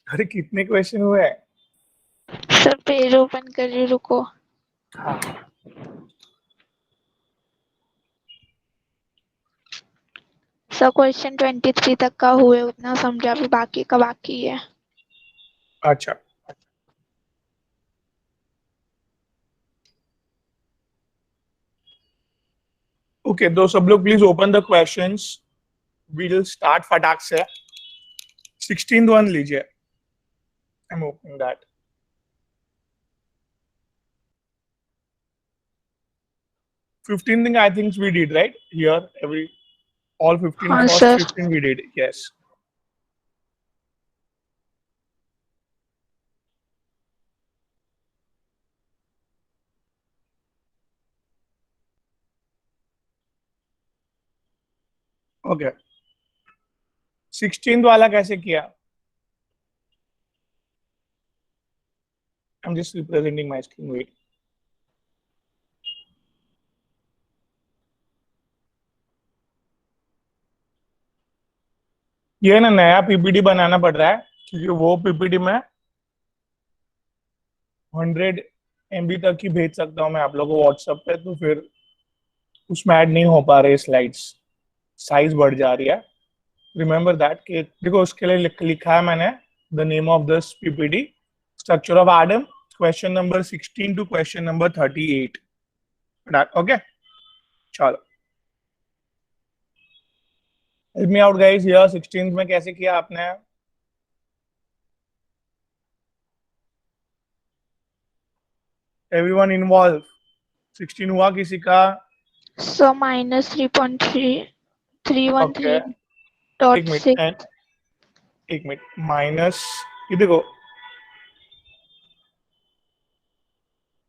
अरे कितने क्वेश्चन हुए हैं? सर पेज ओपन कर रही, रुको। हाँ सर क्वेश्चन 23 तक का हुए, उतना समझा, भी बाकी का बाकी है। अच्छा, ओके तो सब लोग please open the questions. We will start फटाक से। 16th वन लीजिए। I am opening that. 15 thing I think we did right here. All 15 हाँ first sir. 15 we did. Yes. Okay. 16th वाला कैसे किया? I'm just representing my screen. Wait. ये ना नया पीपीटी बनाना पड़ रहा है क्योंकि वो पीपीटी में 100 MB तक ही भेज सकता हूँ मैं आप लोगों को व्हाट्सएप पे, तो फिर उसमें ऐड नहीं हो पा रहे स्लाइड्स, साइज बढ़ जा रही है। रिमेंबर दैट कि देखो उसके लिए लिखा है मैंने the name of this PPT, structure of atom, question number 16 to question number 38। Okay चलो, help me out guys. Here 16th में कैसे किया आपने? Everyone involve. 16 हुआ किसी का? सर ओके एक मिनट -3.3.6। एक मिनट माइनस, ये देखो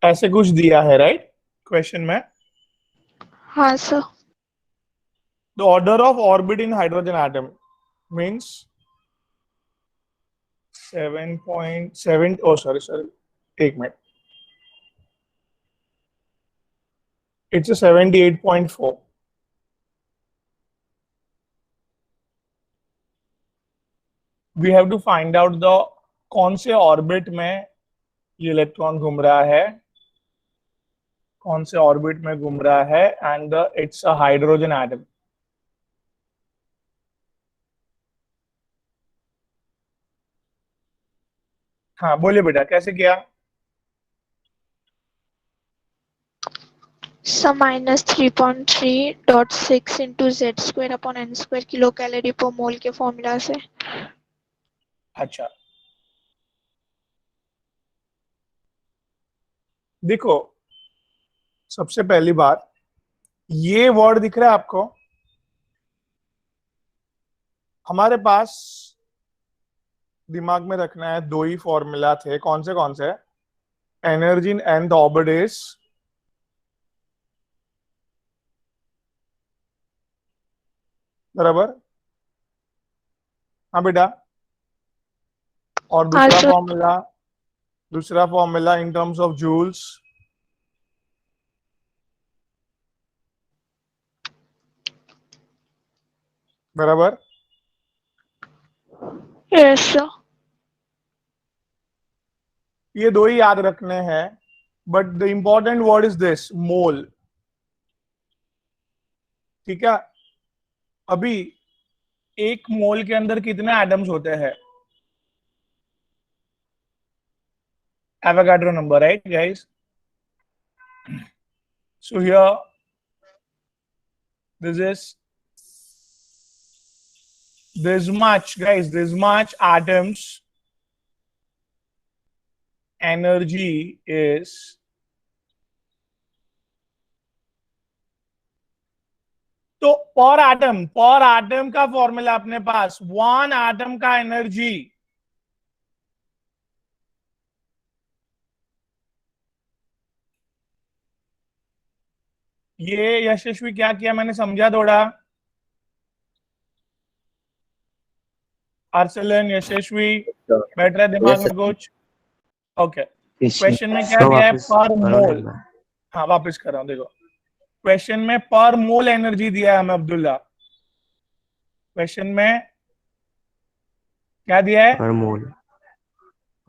ऐसे कुछ दिया है राइट क्वेश्चन में। हाँ sir. The order of orbit in hydrogen atom means 7.7, oh sorry sorry एक minute, it's 78.4। We have to find out the कौन से ऑर्बिट में ये इलेक्ट्रॉन घूम रहा है, कौन से ऑर्बिट में घूम रहा है, and it's a hydrogen atom. हाँ बोलिए बेटा कैसे किया? Sir -3.3.6 into Z² upon N² kilo calorie पर मोल के फॉर्मूला से। अच्छा देखो, सबसे पहली बात ये वर्ड दिख रहा है आपको? हमारे पास दिमाग में रखना है दो ही फॉर्मूला थे, कौन से? Energy in nth orbit is, बराबर? हाँ बेटा। और हाँ सर। दूसरा formula in terms of joules, बराबर? Yes sir. ये दो ही याद रखने हैं, but the important word is this mole. ठीक है, अभी एक मोल के अंदर कितने एटम्स होते हैं? Avogadro number, right guys? So here this is this much guys, this much atoms energy is, तो पर एटम का फॉर्मूला अपने पास, वन एटम का एनर्जी ये यशस्वी क्या किया मैंने समझा थोड़ा? अर्सलन यशस्वी बैठ रहा है दिमाग यस में कुछ? Okay sir. क्वेश्चन में क्या दिया है? वापस पर करो ना एक मोल। बार। हाँ वापस कर रहा हूं, देखो क्वेश्चन में पर मोल एनर्जी दिया है हमें अब्दुल्ला। क्वेश्चन में क्या दिया है? पर मोल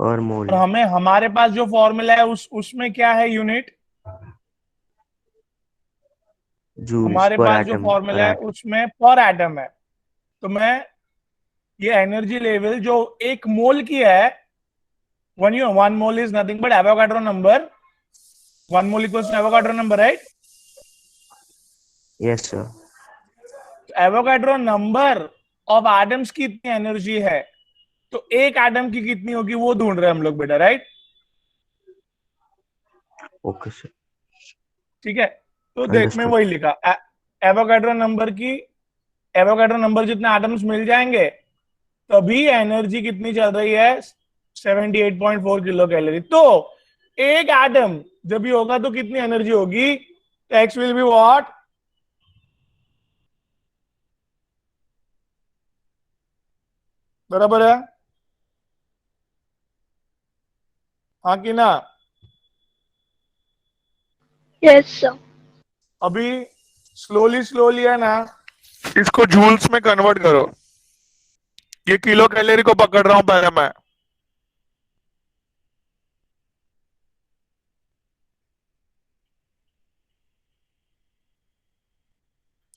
और मोल। और हमें हमारे पास जो फॉर्मूला है उसमें क्या है यूनिट? जूल्स हमारे पर पास जो एटम फॉर्मूला है उसमें पर एटम है। तो मैं ये एनर्जी लेवल जो एक मोल की है, one mole is nothing but Avogadro number, one mole equals to Avogadro number, right? Yes sir. Avogadro number of atoms की इतनी एनर्जी है, तो एक एटम की कितनी होगी वो ढूंढ रहे हैं हम लोग बेटा, राइट? Okay sir. ठीक है, तो देख मैं अंडरस्टूड। वही लिखा, एवोगाड्रो नंबर की, एवोगाड्रो नंबर जितने एटम्स मिल जाएंगे तभी एनर्जी कितनी चल रही है, 78.4 किलो कैलोरी। तो एक एटम जब भी होगा तो कितनी एनर्जी होगी? X will be what? बराबर है, हाँ कि ना? Yes sir. अभी स्लोली स्लोली है ना, इसको जूल्स में कन्वर्ट करो। ये किलो कैलोरी को पकड़ रहा हूं पहले मैं,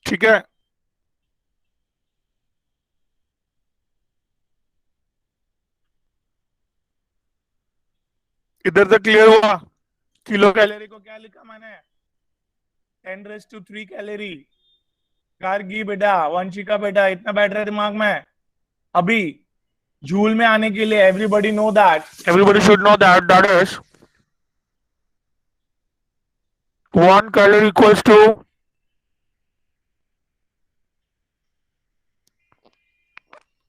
ठीक है? इधर से क्लियर हुआ? किलो कैलोरी को क्या लिखा मैंने? 10⁻³ कैलोरी। गार्गी बेटा, वंशिका बेटा, इतना बैठ रहा है दिमाग में? अभी जूल में आने के लिए everybody know that, everybody should know that that is 1 calorie equals to,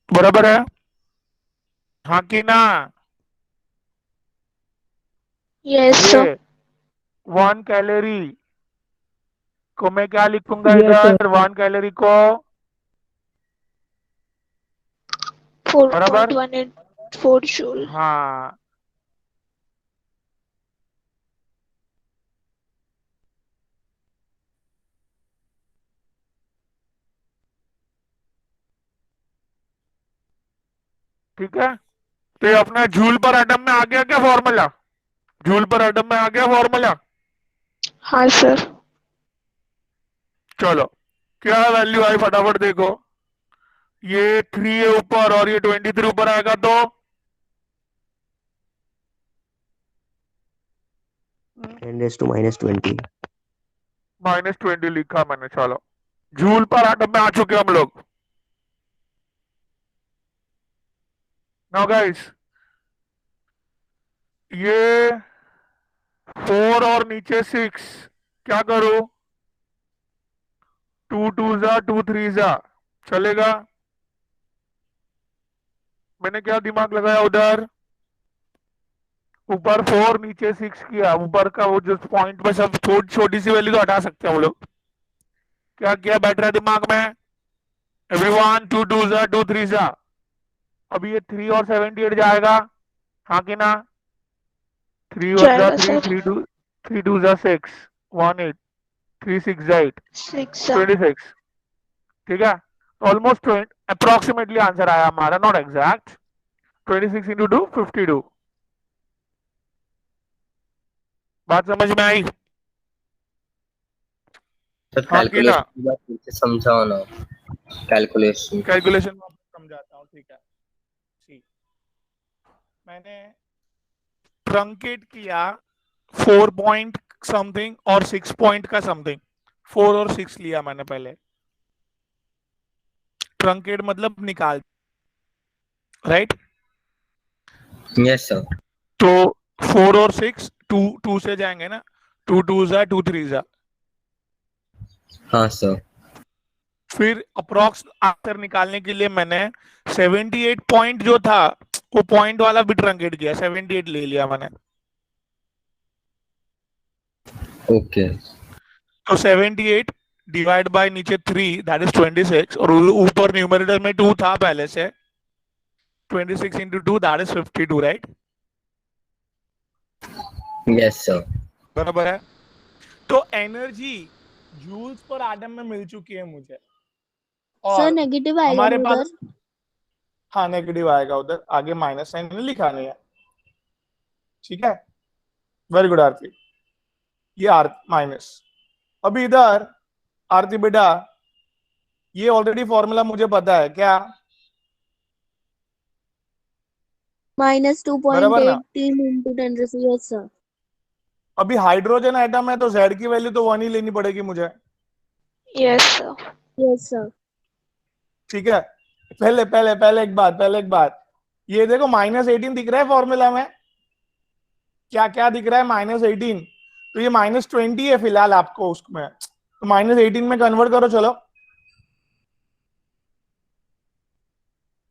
बराबर है, हाँ कि ना? यस ये सर। 1 कैलोरी को मैं क्या लिखूंगा Yes, sir. इधर? 1 कैलोरी को बराबर, 4.184 जूल। हाँ, ठीक है? तो ये अपना जूल पर एटम में आ गया क्या फॉर्मूला? जूल पर एटम में आ गया फॉर्मूला? हाँ सर। चलो, क्या वैल्यू आई फटाफट देखो। ये 3 है ऊपर और ये 23 ऊपर आएगा तो (10⁻20). -20 लिखा मैंने। चलो, जूल पर एटम में आ चुके हम लोग। नाउ गाइस, ये 4 और नीचे 6, क्या करो? 2 2 जा 2 3 जा, चलेगा? मैंने क्या दिमाग लगाया उधर? ऊपर 4 नीचे 6 किया, ऊपर का वो जो पॉइंट पे सब छोटी सी वैल्यू तो हटा सकते हैं हम लोग। क्या किया बैठ रहा है दिमाग में? एवरीवन, 2 2 जा 2 3 जा। अब ये 3 और 78 जाएगा, हाँ कि ना? 3 1 जा जाएगा 3, सर। 3 2 जा 6, 1 8, 3 6 जा 8, 6 26, ठीक है? ऑलमोस्ट अप्रोक्सीमेटली आंसर आया हमारा, नॉट एग्जैक्ट। 26 इंटू 2 52। बात समझ में आई? सर हाँ कि ना? कैलकुलेशन की बात फिर से समझाओ ना। कैलकुलेशन कैलकुलेशन समझाता हूँ, ठीक है? ठीक, मैंने ट्रंकेट किया 4 पॉइंट समथिंग और 6 पॉइंट का समथिंग, 4 और 6 लिया मैंने पहले। ट्रंकेट मतलब निकाल, राइट? Yes sir. तो 4 और 6 2 2 से जाएंगे ना, 2 2 जा 2 3 जा। हाँ सर। फिर अप्रोक्स आंसर निकालने के लिए मैंने 78 पॉइंट जो था वो पॉइंट वाला भी ट्रंकेट किया, 78 ले लिया मैंने। ओके। तो 78 डिवाइड बाय नीचे 3 दैट इज 26, और ऊपर न्यूमरेटर में 2 था पहले से, 26 into 2 that is 52, right? Yes sir. बराबर है। तो एनर्जी जूल्स पर एटम में मिल चुकी है मुझे, सर और नेगेटिव आएगा हमारे नहीं पास, उधर? हाँ नेगेटिव आएगा उधर, आगे माइनस साइन लिखा नहीं है। ठीक है, वेरी गुड आरती। ये आर माइनस। अभी इधर आरती बेटा, ये ऑलरेडी फॉर्मूला मुझे पता है क्या, बराबर ना। -2.18 into 10 yes sir। अभी हाइड्रोजन आइटम है तो Z की वैल्यू तो 1 ही लेनी पड़ेगी मुझे, यस सर। yes sir। ठीक है। पहले एक बात, ये देखो -18 दिख रहा है फॉर्मूला में, क्या क्या दिख रहा है -18, तो ये -20 है फिलहाल आपको उसमें, तो -18 में कन्वर्ट करो चलो,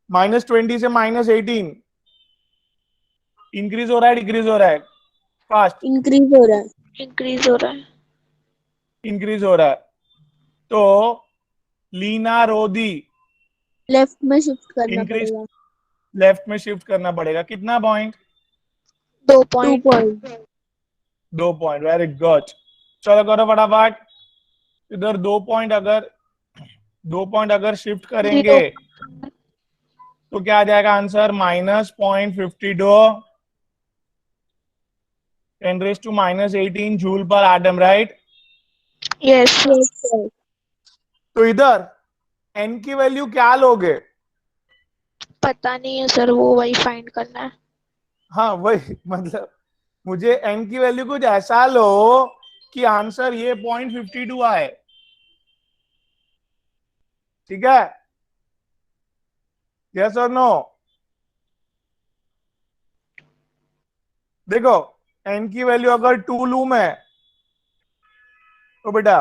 -20 से -18 इंक्रीज हो रहा है डिक्रीज हो रहा है, फास्ट इंक्रीज हो रहा है। इंक्रीज हो रहा है। इंक्रीज हो रहा है। तो लीना रोदी लेफ्ट में शिफ्ट करना इंक्रीज, पड़ेगा। लेफ्ट में शिफ्ट करना पड़ेगा, कितना point, 2 2 point. Point. 2 point, very good. चलो करो फटाफट, इधर 2 पॉइंट अगर शिफ्ट करेंगे 0। तो क्या आ जाएगा answer, -0.52 10⁻18 joule per atom, right. Yes yes sir। तो इधर n की वैल्यू क्या लोगे, पता नहीं है सर, वो वही फाइंड करना है। हाँ वही, मतलब मुझे n की वैल्यू कुछ ऐसा लो कि आंसर ये 0.52 आए, ठीक है, यस और नो। देखो n की वैल्यू अगर 2 लूं मैं, तो बेटा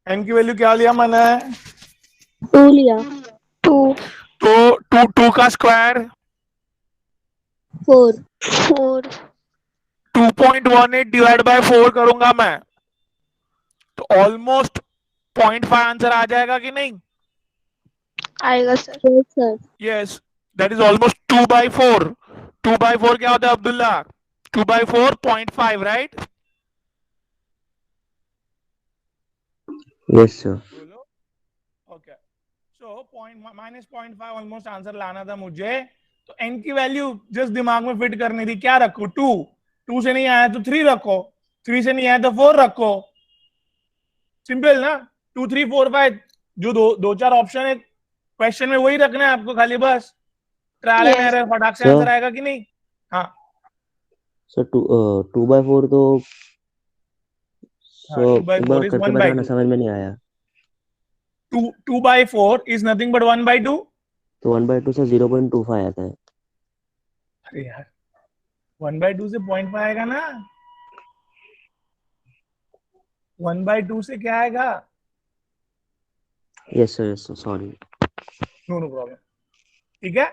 n की वैल्यू क्या लिया मैंने, 2 लिया। 2 तो 2 का स्क्वायर 4। 4 2.18 डिवाइड बाय 4 करूंगा मैं, तो ऑलमोस्ट 0.5 आंसर आ जाएगा कि नहीं, आएगा sir. yes sir। Yes, that is almost 2/4। 2/4 क्या होता है अब्दुल्ला, 2/4 0.5, राइट। Yes, sir. बोलो, ओके। सो -0.5 ऑलमोस्ट आंसर लाना था मुझे, तो n की वैल्यू जस्ट दिमाग में फिट करनी थी, क्या रखो, 2 से नहीं आया तो 3 रखो, 3 से नहीं आया तो 4 रखो, सिंपल ना। 2 3 4 5 जो दो चार ऑप्शन है क्वेश्चन में वही रखना है आपको खाली, बस ट्रायल एंड Yes. एरर, फटाक से Sir. आंसर आएगा कि नहीं। हाँ सर 2/4 तो हाँ, 2 by एक 4 बार is करके 1 by बताना, 2। समझ में नहीं आया। 2 by 4 is nothing but 1 by 2। तो 1/2 से 0.25 आता है। अरे यार 1 by 2 से 0.5 आएगा ना, 1 by 2 से क्या आएगा, yes sir, sorry. No problem, ठीक है।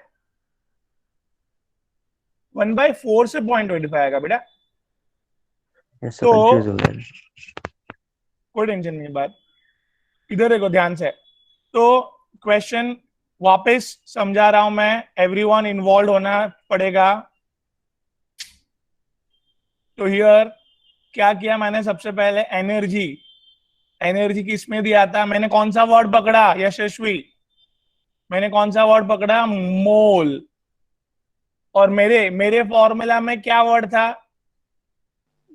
1 by 4 से 0.25 आएगा बेटा, यस सर, तो कंफ्यूज हो गया। कोई टेंशन नहीं बात, इधर देखो ध्यान से। तो क्वेश्चन वापस समझा रहा हूं मैं, एवरीवन इन्वॉल्व होना पड़ेगा। तो हियर क्या किया मैंने, सबसे पहले एनर्जी, एनर्जी किसमें दिया था, मैंने कौन सा वर्ड पकड़ा यशस्वी, मैंने कौन सा वर्ड पकड़ा, मोल। और मेरे मेरे फॉर्मूला में क्या वर्ड था,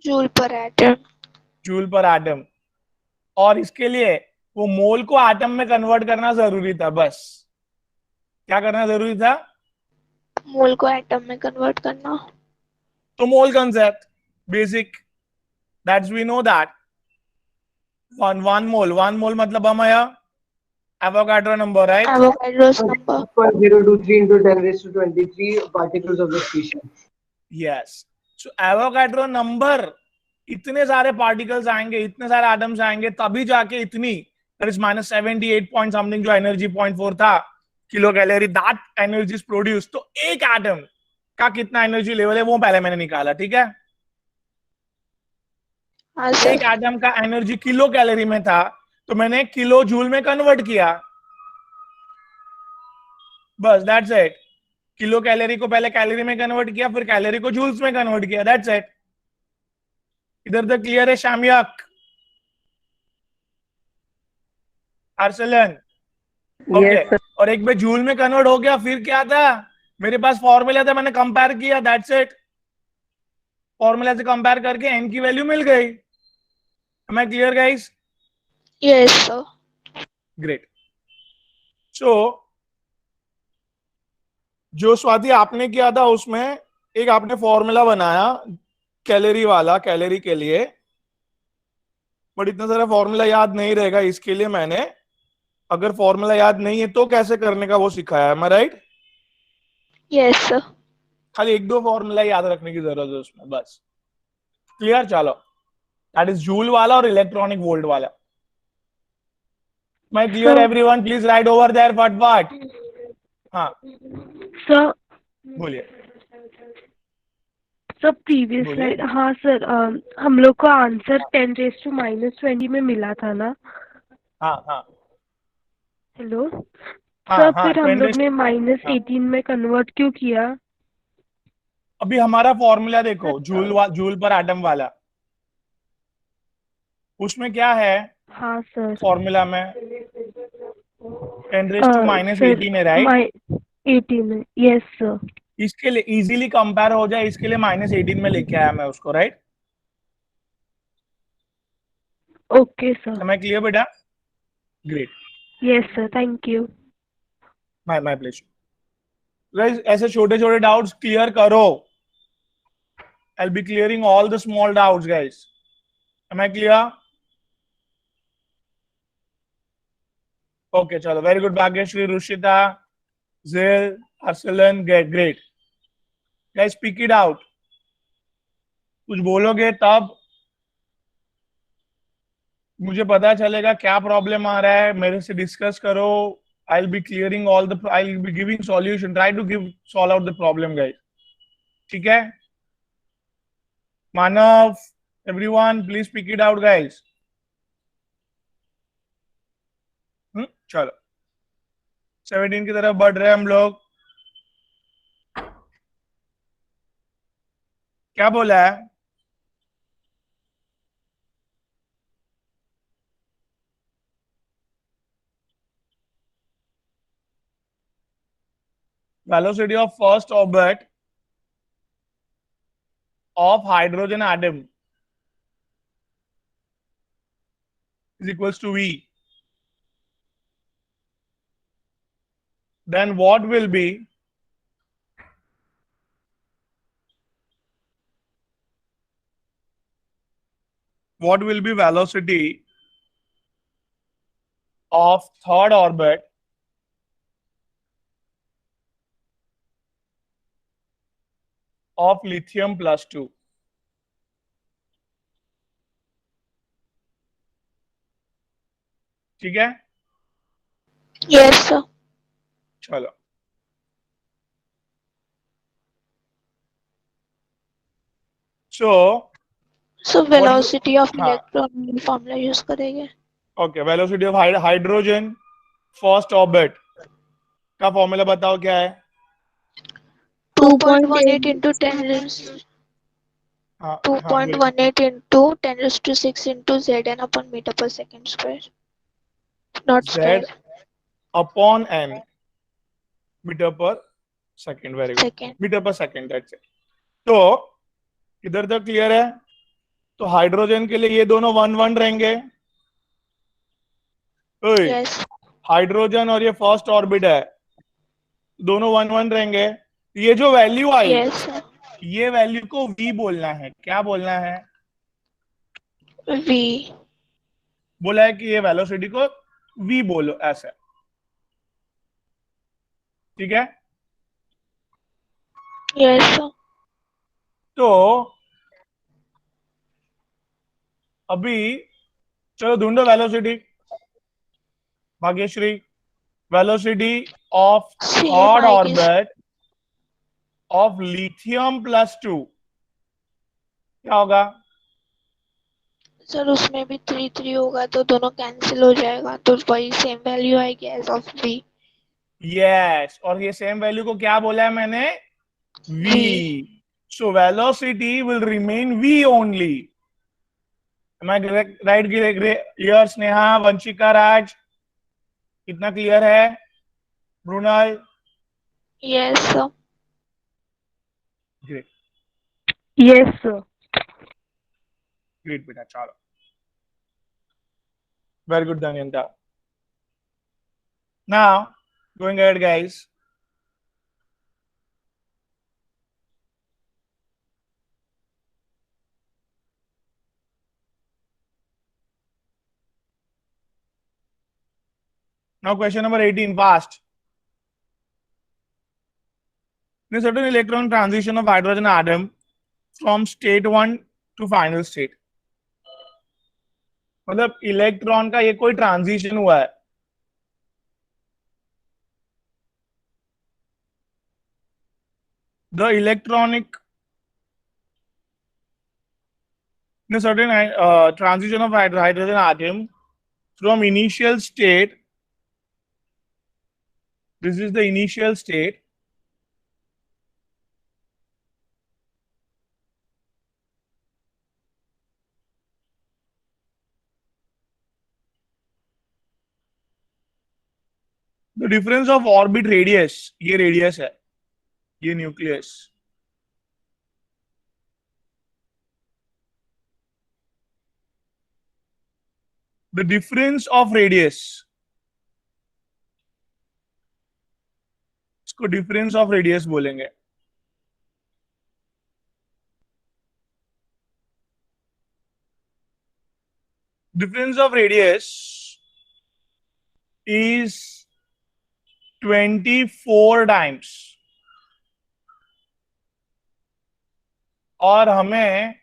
joule per atom. Joule per atom. और इसके लिए वो मोल को एटम में कन्वर्ट करना जरूरी था, बस क्या करना जरूरी था, मोल को एटम में कन्वर्ट करना। तो mole concept basic, that's we know that one mole मतलब हम आया Avogadro number, right. Avogadro's number. 0.023 into 10⁻23 particles of the species। Yes, so Avogadro number, इतने सारे पार्टिकल्स आएंगे, इतने सारे एटम्स आएंगे, तभी जाके इतनी, दैट इज -78 पॉइंट समथिंग जो एनर्जी 0.4 था kilo calorie, that energy is produce. तो एक एटम का कितना एनर्जी लेवल है वो पहले मैंने निकाला, ठीक है। हाँ एक सर। एटम का एनर्जी किलो कैलोरी में था, तो मैंने किलो जूल में कन्वर्ट किया, बस दैट्स इट। किलो कैलोरी को पहले कैलोरी में कन्वर्ट किया, फिर कैलोरी को जूल्स में कन्वर्ट किया, दैट्स इट। इधर तक क्लियर है शामियाक, आर्सलन, ओके। और एक बार जूल में कन्वर्ट हो गया, फिर क्या था, मेरे पास फॉर्मूला था, मैंने कंपेयर किया, दैट्स इट। फॉर्मूला से कंपेयर करके n की वैल्यू मिल गई। Am I clear guys? Yes, sir. Great. So जो स्वाति आपने किया था उसमें एक आपने फॉर्मूला बनाया कैलोरी वाला, कैलोरी के लिए, बट इतना सारा फॉर्मूला याद नहीं रहेगा, इसके लिए मैंने अगर फॉर्मूला याद नहीं है तो कैसे करने का वो सिखाया है। मैं राइट? Yes, sir. खाली एक दो फॉर्मूला याद रखने की जरूरत है उसमें बस। क्लियर? चलो, दैट इज जूल वाला और इलेक्ट्रॉनिक वोल्ट वाला। मैं clear? Everyone please write over there फटाफट। हाँ सर बोलिए सर प्रीवियस बोलिए। स्लाइड, हाँ सर, हम लोग को आंसर 10⁻⁻20 में मिला था ना? हाँ हाँ हेलो हाँ सर, हाँ फिर हम 10 लोग ने हाँ। -18 में कन्वर्ट क्यों किया? अभी हमारा फॉर्मूला देखो, जूल पर एटम वाला, उसमें क्या है हाँ सर। फॉर्मूला में? 10⁻18 है राइट? 18 में, यस सर। इसके लिए इजीली कंपेयर हो जाए, इसके लिए -18 में लेके आया मैं उसको, राइट? Okay sir. मैं क्लियर बेटा? Great, yes sir, thank you. My pleasure. Guys ऐसे छोटे छोटे डाउट्स क्लियर करो। I will be clearing all the small doubts guys. Am I clear? Okay चलो, very good Bhagyashree, Rushita, Jel, Arsalan, great guys, speak it out. कुछ बोलोगे तब मुझे पता चलेगा क्या प्रॉब्लम आ रहा है, मेरे से डिस्कस करो। I will be clearing all the, I will be giving solution, try to give solve out the problem guys. ठीक है Manav, everyone please speak it out guys. चलो 17 की तरफ बढ़ रहे हैं हम लोग। क्या बोला है? Velocity of first orbit of hydrogen atom is equals to V. Then what will be velocity of third orbit of lithium plus 2? ठीक है Yes, sir. चलो, so So velocity of हाँ electron formula use करेंगे। Okay, velocity of hydrogen first orbit का formula बताओ क्या है? 2.18 into 10 हाँ बोलो। 2.18 into 10⁶ into Zn upon meter per second square. Not square. Z upon n metre पर second, very good, Second. Metre पर सेकेंड, दैट्स इट। तो इधर तक क्लियर है? तो हाइड्रोजन के लिए ये दोनों 1 1 रहेंगे। Yes. हाइड्रोजन और ये फर्स्ट ऑर्बिट है, दोनों 1 1 रहेंगे। ये जो वैल्यू आई, Yes, sir. ये वैल्यू को V बोलना है। क्या बोलना है? V. बोला है कि ये वेलोसिटी को V बोलो, ऐसा। ठीक है Yes, sir. तो अभी चलो ढूंढो velocity. Bhagyashree, velocity of Same, third I guess. Orbit of lithium plus 2 क्या होगा? सर उसमें भी 3 3 होगा तो दोनों कैंसिल हो जाएगा, तो वही सेम वैल्यू आएगी एज ऑफ V. यस, और ये सेम वैल्यू को क्या बोला है मैंने? V. So velocity will remain V only. Am I right? Here Sneha, Vanshika, राज, कितना क्लियर है? Brunal, Yes, sir. Great. Yes sir. Great बेटा, चलो, very good Dhanyanta. Now, going ahead, guys. Now, question number 18, fast. In a certain electron transition of hydrogen atom from state 1 to final state. मतलब electron का ये कोई transition हुआ है. The electronic in a certain transition of hydrogen atom from initial state, this is the initial state, the difference of orbit radius, ये radius है, ये nucleus, the difference of radius, इसको difference of radius बोलेंगे. Difference of radius is 24 times. और हमें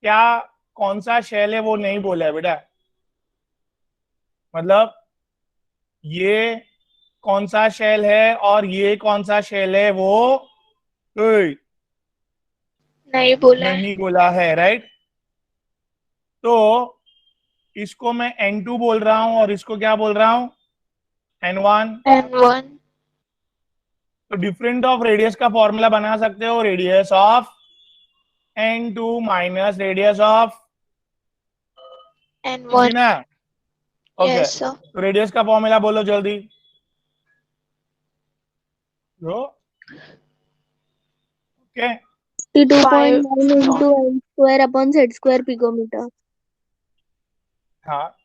क्या कौन सा शेल है वो नहीं बोला है बेटा. मतलब ये कौन सा शेल है और ये कौन सा शेल है वो नहीं बोला है. नहीं बोला है, राइट. तो इसको मैं N2 बोल रहा हूं और इसको क्या बोल रहा हूं, N1. N1. तो डिफरेंट ऑफ रेडियस का फॉर्मूला बना सकते हो, radius of N2 minus radius of N1. ना. Okay, Yes, sir. तो रेडियस का फॉर्मूला बोलो जल्दी. Okay, 52.9 into n square upon z square picometer. हाँ.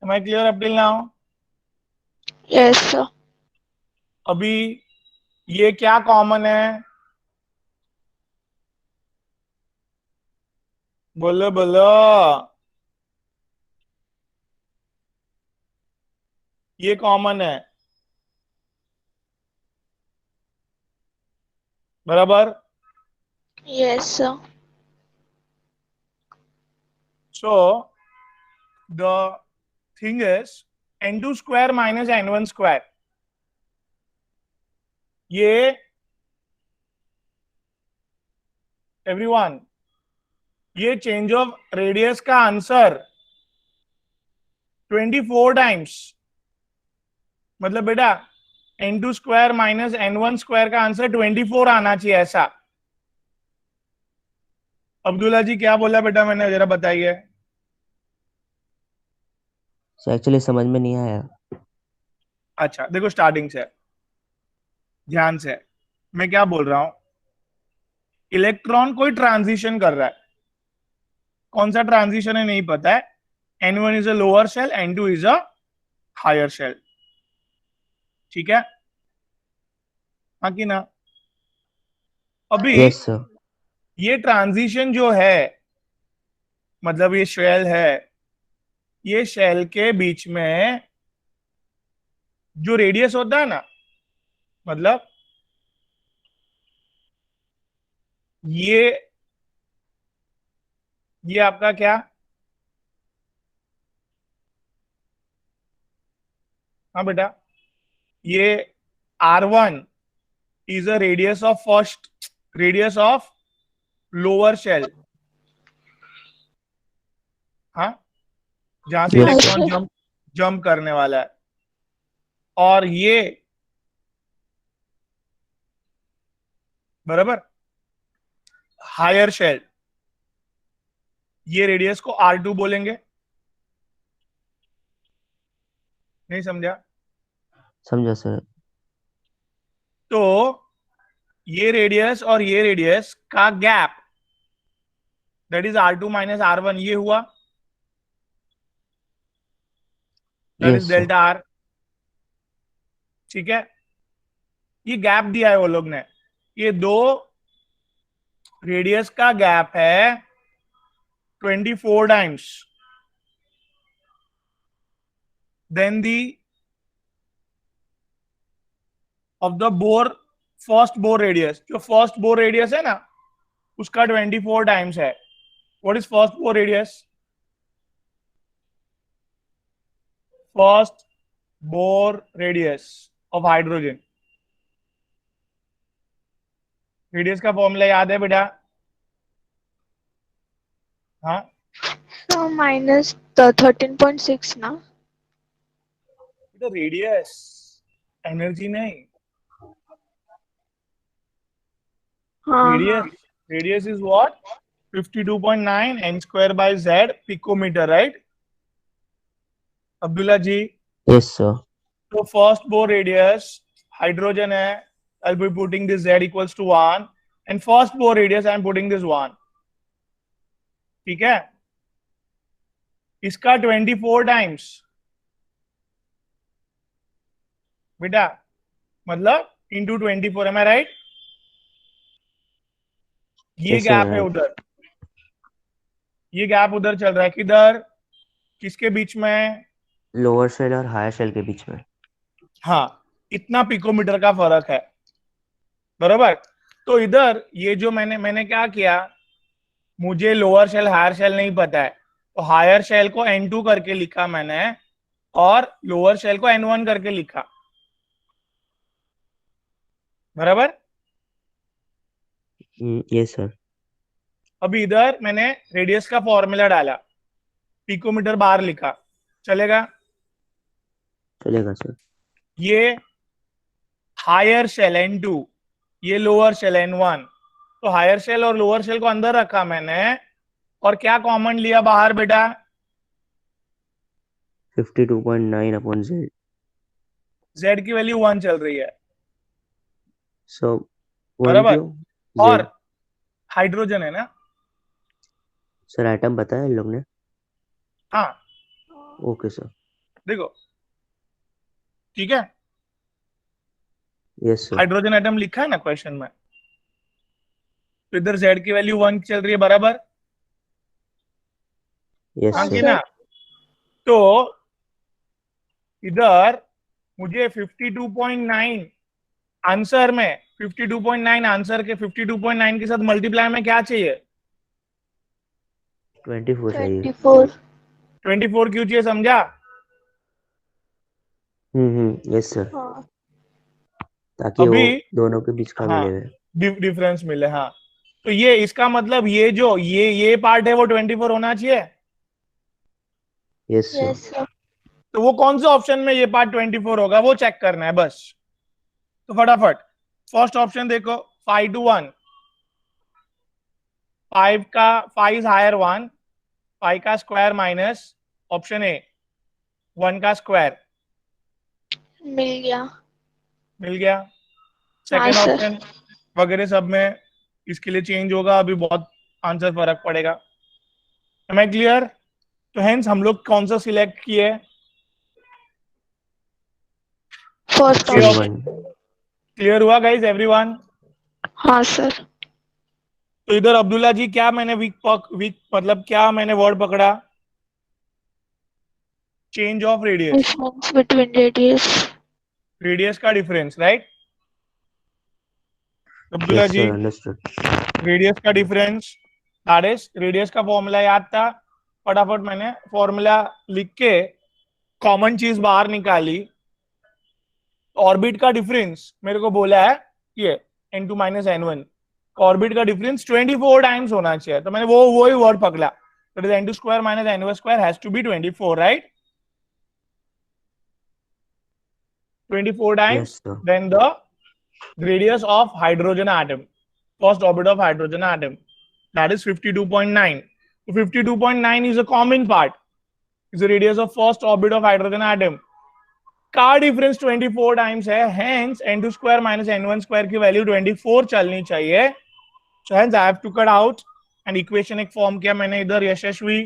Am I clear up till now? Yes, sir. अभी ये क्या कॉमन है, बोलो बोलो. ये कॉमन है, बराबर. Yes, sir. So the thing is N2 square minus N1 square. ये एवरीवन, ये चेंज ऑफ रेडियस का आंसर 24 टाइम्स. मतलब बेटा N2 square minus N1 square का आंसर 24 आना चाहिए ऐसा. अब्दुल्ला जी क्या बोला बेटा, मैंने जरा बताइए. एक्चुअली समझ में नहीं आया. अच्छा देखो, स्टार्टिंग से ध्यान से मैं क्या बोल रहा हूं. इलेक्ट्रॉन कोई ट्रांजिशन कर रहा है, कौन सा ट्रांजिशन है नहीं पता है. N1 is a lower shell, N2 is a higher shell. ठीक है, हाँ कि ना. अभी यस सर. ये ट्रांजिशन जो है, मतलब ये शेल है, ये शेल के बीच में जो रेडियस होता है ना, मतलब ये आपका क्या, हाँ बेटा, ये R1 is a radius of first, radius of lower shell. हाँ, जहां से Yes. इलेक्ट्रॉन जंप करने वाला है. और ये बराबर हायर शेल, ये रेडियस को R2 बोलेंगे. नहीं समझा? समझा सर. तो ये रेडियस और ये रेडियस का gap that is R2 minus R1 ये हुआ, that Yes, is sir. Delta R। ठीक है, ये गैप दिया है वो लोग ने, ये दो रेडियस का गैप है 24 times then the of the Bohr first Bohr radius. जो फर्स्ट बोर रेडियस है ना उसका 24 टाइम्स है। What is first Bohr radius? First Bohr radius of hydrogen, radius का फॉर्मूला याद है बेटा? हाँ, So minus the 13.6 ना? बेटा रेडियस, एनर्जी नहीं। हाँ radius, radius is what? 52.9 n square by z picometer, right? Abdullah ji, Yes, sir. तो फर्स्ट बोर रेडियस हाइड्रोजन है, I'll be putting this z equals to 1 and first bohr radius I am putting this 1। ठीक है, इसका 24 times बेटा, मतलब into 24, M आई right? ये Yes, sir, gap है right. उधर, ये गैप उधर चल रहा है, किधर, किसके बीच में? लोअर शेल और हायर शेल के बीच में। हाँ, इतना पिकोमीटर का फर्क है, बराबर। तो इधर ये जो मैंने क्या किया, मुझे लोअर शेल हायर शेल नहीं पता है, तो हायर शेल को N2 करके लिखा मैंने और लोअर शेल को N1 करके लिखा, बराबर। Yes, sir. अभी इधर मैंने रेडियस का फॉर्मूला डाला, पिकोमीटर बार लिखा, चलेगा? चलेगा सर। ये हायर शेल N2, ये लोअर शेल N1, तो हायर शेल और लोअर शेल को अंदर रखा मैंने और क्या कॉमन लिया बाहर बेटा? 52.9 अपॉन z। Z की वैल्यू 1 चल रही है, सो 1 बराबर। क्यों? और z हाइड्रोजन है ना? सर एटम बताया इन लोग ने? हाँ, ओके सर। देखो, ठीक है, यस सर। हाइड्रोजन एटम लिखा है ना क्वेश्चन में, तो इधर Z की वैल्यू 1 चल रही है, बराबर। यस हाँ कि सर। ना? तो इधर मुझे 52.9 आंसर में, 52.9 आंसर के 52.9 के साथ मल्टीप्लाई में क्या चाहिए? 24 चाहिए। 24। 24 क्यों चाहिए, समझा? Yes sir. हाँ ताकि वो अभी दोनों के बीच का हाँ, मिले हुए। डिफरेंस मिले। हाँ, तो ये इसका मतलब ये जो ये पार्ट है वो 24 होना चाहिए। Yes sir. Yes sir. तो वो कौन से ऑप्शन में ये पार्ट 24 होगा वो चेक करना है बस। तो फटाफट फर्स्ट ऑप्शन देखो, 5 to 1, 5 का 5 इज हायर 1, 5 का स्क्वायर माइनस ऑप्शन ए 1 का स्क्वायर, मिल गया। मिल गया। हाँ सेकेंड सर। ऑप्शन वगैरह सब में इसके लिए चेंज होगा, अभी बहुत आंसर फर्क पड़ेगा। Am I clear? तो हेंस हम लोग कौन सा सिलेक्ट किए? First Clear option. क्लियर हुआ गाइज एवरीवन? हाँ सर। तो इधर अब्दुल्ला जी क्या मैंने वीक मतलब क्या मैंने वर्ड पकड़ा? Change of radius, difference between radius. Radius का difference, right Abdullah yes ji? Sir, understood. Radius का डिफरेंस, दैट इज रेडियस का फॉर्मूला याद था, फटाफट मैंने फॉर्मूला लिख के कॉमन चीज बाहर निकाली। ऑर्बिट का डिफरेंस मेरे को बोला है ये N2 माइनस N1, ऑर्बिट का डिफरेंस 24 टाइम्स होना चाहिए, तो मैंने वो ही वर्ड पकड़ा, that is N2 square minus N1 square has to be 24, राइट? 24 times yes sir. then the radius of hydrogen atom, first orbit of hydrogen atom, that is 52.9. So 52.9 is a common part, is the radius of first orbit of hydrogen atom. का difference 24 times है, hence n2 square minus n1 square की value 24 चलनी चाहिए. So hence I have to cut out and equation एक form किया मैंने इधर. यशस्वी,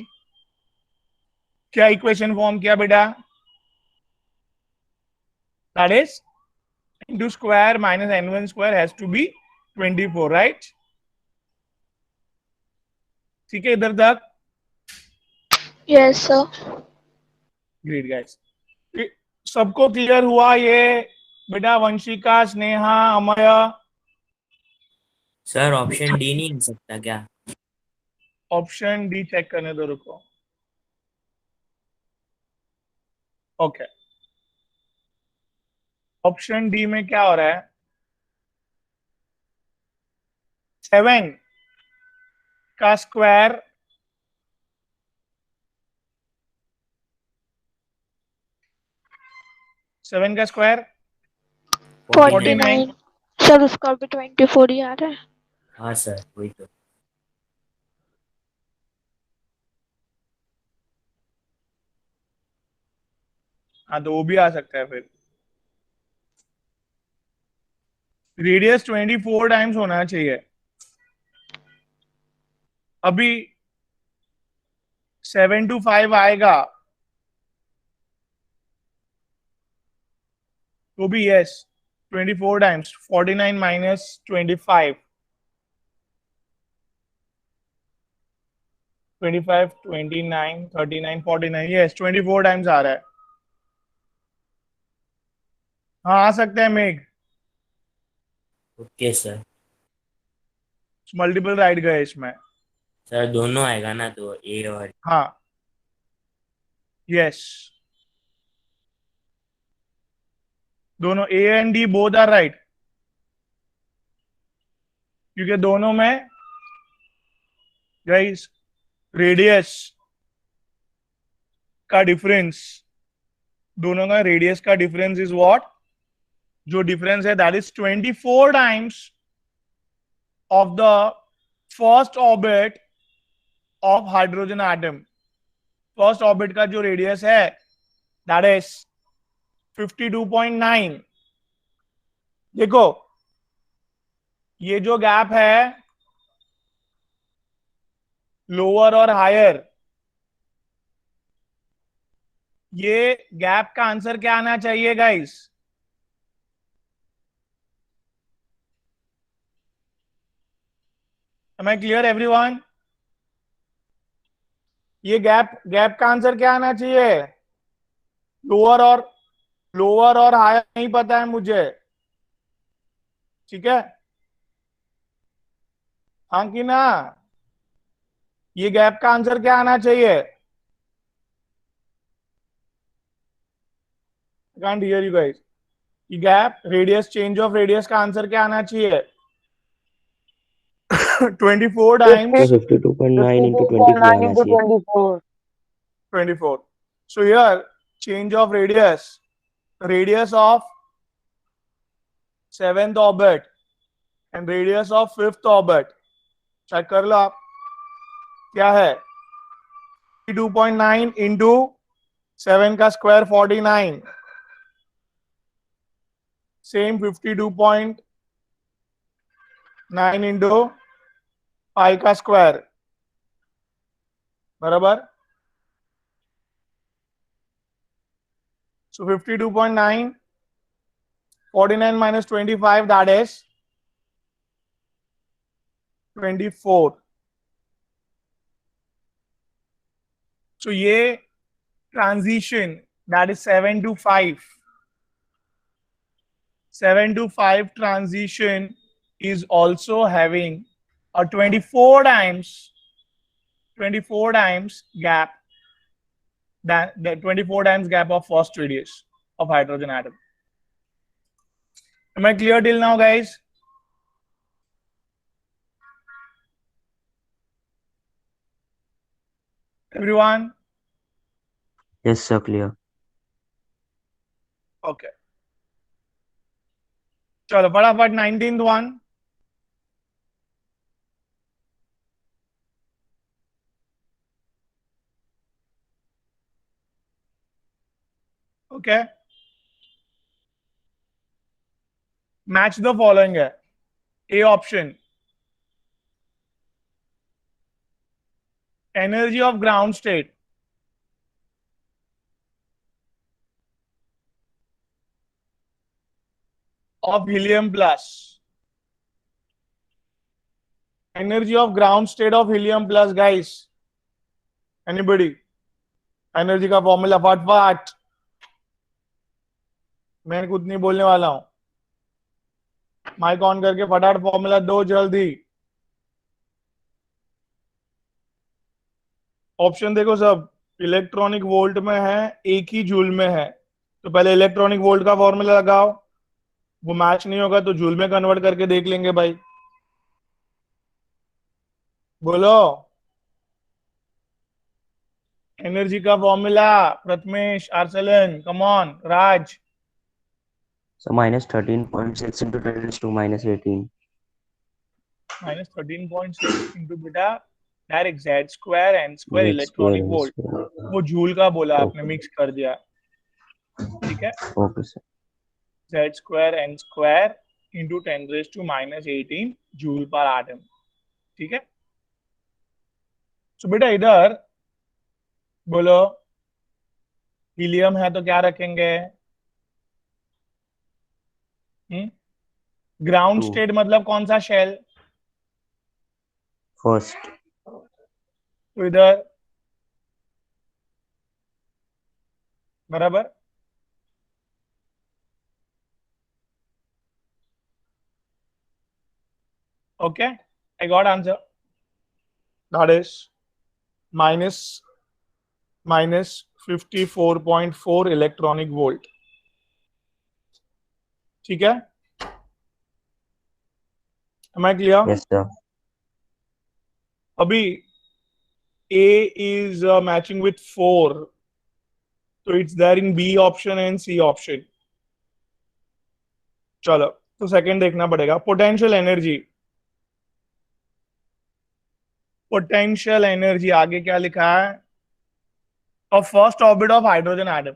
क्या इक्वेशन फॉर्म किया बेटा? That is n2 square minus n1 square has to be 24, राइट? ठीक है इधर तक? Yes, sir. Great guys. सबको क्लियर हुआ ये बेटा? Vanshika, Sneha, Amay. Sir option D नहीं हो सकता क्या? ऑप्शन डी चेक करने दो, रुको. ओके, ऑप्शन डी में क्या हो रहा है? 7 का स्क्वायर सेवन का स्क्वायर 49. सर उसका भी 24 ही आ रहा है. हाँ सर वही तो. हाँ तो वो भी आ सकता है फिर. रेडियस 24 टाइम्स होना चाहिए. अभी 7 to 5 आएगा तो भी yes 24 times. 49 minus 25, 25, 29, 39, 49, yes 24 times आ रहा है. हाँ आ सकता है मेघ. Okay sir. मल्टीपल राइट गए इसमें. सर दोनों आएगा ना तो ए और. हाँ यस, दोनों A and D both are right, क्योंकि दोनों में गाइस रेडियस का डिफरेंस, दोनों का रेडियस का डिफरेंस इज व्हाट? जो डिफरेंस है that is 24 times of the first orbit of hydrogen atom. First orbit का जो रेडियस है दैट इज 52.9. देखो ये जो गैप है लोअर और हायर, ये गैप का आंसर क्या आना चाहिए guys? Am I clear everyone? ये गैप का आंसर क्या आना चाहिए? लोअर और हायर नहीं पता है मुझे, ठीक है? हाँ कि ना? ये गैप का आंसर क्या आना चाहिए? Can't hear you guys. ये gap radius, change of radius का आंसर क्या आना चाहिए? 24 टाइम्स 52.9 into 23 आना चाहिए. 24. So here change of radius of 7th orbit and radius of 5th orbit check कर लो आप क्या है. 52.9 into 7 का स्क्वायर 49, सेम 52.9 into 5 का स्क्वायर बराबर. So 52.9, 49 minus 25, that is 24. So ये transition that is 7 to 5. 7 to 5 transition is also having a 24 times gap, that the 24 times gap of first radius of hydrogen atom. Am I clear till now, guys? Everyone? Yes, sir, clear. Okay. चलो फटाफट 19th one. Okay. Match the following है। A option, energy of ground state of helium plus, energy of ground state of helium plus, guys, anybody? Energy का formula फटाफट, मैं कुछ नहीं बोलने वाला हूं, माइक ऑन करके फटाफट फॉर्मूला दो जल्दी। ऑप्शन देखो सब, इलेक्ट्रॉनिक वोल्ट में है, एक ही जूल में है, तो पहले इलेक्ट्रॉनिक वोल्ट का फॉर्मूला लगाओ, वो मैच नहीं होगा तो जूल में कन्वर्ट करके देख लेंगे भाई। बोलो एनर्जी का formula, Prathamesh, Arsalan, come on, Raj. So minus 13.6 into 10 raised to minus 18. Minus 13.6 into बेटा direct Z square N square Z electronic square volt, is वो जूल का बोला आपने, Okay. मिक्स कर दिया, ठीक है। okay, sir. Z square N square into 10 raise to minus 18 joule per atom, ठीक है। तो बेटा इधर बोलो हीलियम है तो क्या रखेंगे, ग्राउंड Two. स्टेट मतलब कौन सा शेल, First. तो इधर बराबर, okay, I got answer, that is minus 54.4 electronic volt, ठीक है। Am I clear? Yes, sir. अभी A is matching with 4, so it's there in B option and C option। चलो तो सेकंड देखना पड़ेगा, पोटेंशियल एनर्जी। पोटेंशियल एनर्जी आगे क्या लिखा है, of first orbit of hydrogen atom.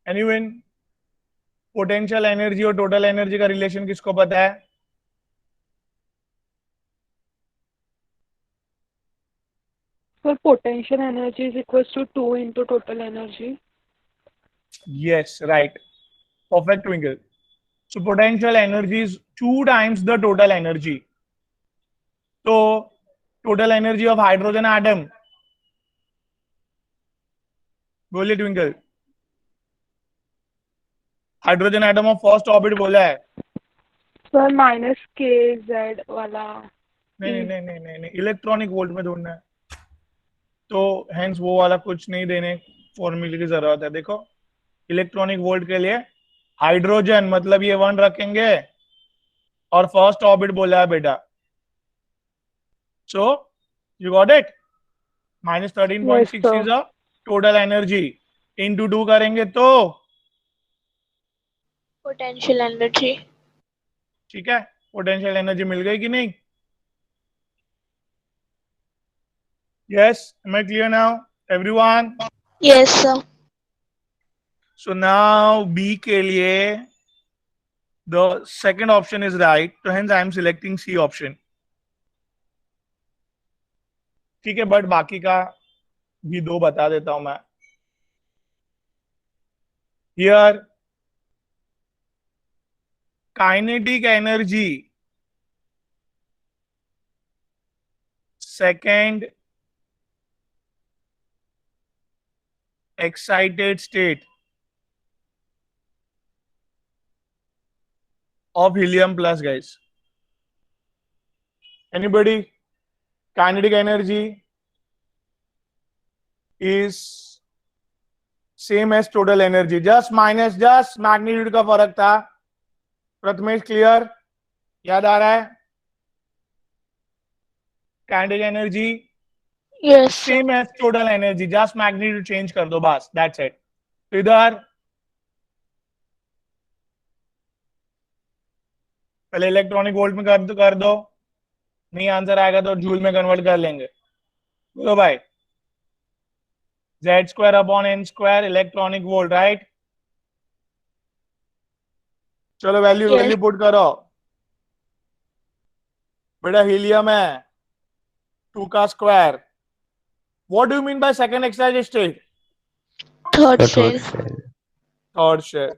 Anyone potential energy और टोटल एनर्जी का रिलेशन किसको पता है? Sir, potential energy is equals to 2 into total energy. Yes, right. Perfect, Twinkle. So potential energy is 2 times the total energy. So total energy of hydrogen atom, बोलिए twinkle, hydrogen atom of first orbit बोला है। Sir, minus kz वाला. नहीं, electronic volt में ढूंढना है, तो hence वो वाला कुछ नहीं देने फॉर्मूले की जरूरत है। देखो इलेक्ट्रॉनिक वोल्ट के लिए हाइड्रोजन मतलब ये 1 रखेंगे और फर्स्ट ऑर्बिट बोला है बेटा, so you got it. minus 13.6 Yes, sir. Is a total energy, into 2 करेंगे तो पोटेंशियल एनर्जी। ठीक है, पोटेंशियल एनर्जी मिल गई कि नहीं? Yes, am I clear now everyone? Yes sir. So now B के लिए the second option is right, so hence I am selecting C option, ठीक है। बट बाकी का भी 2 बता देता हूं मैं। Here kinetic energy, second excited state of helium plus, guys. Anybody? Kinetic energy is same as total energy, just minus, just magnitude का फर्क था। प्रथमेश क्लियर, याद आ रहा है? Kinetic energy yes same as total energy, just magnitude change कर दो बस, दैट्स इट। तो इधर पहले इलेक्ट्रॉनिक वोल्ट में कर दो, नहीं आंसर आएगा तो जूल में कन्वर्ट कर लेंगे। बोलो भाई, Z square upon N square electronic volt, right? चलो वैल्यू Yes. वैल्यू पुट करो बेटा। हीलियम है 2 का square. What do you mean by second excited state? Third The third shell. shell. Third shell.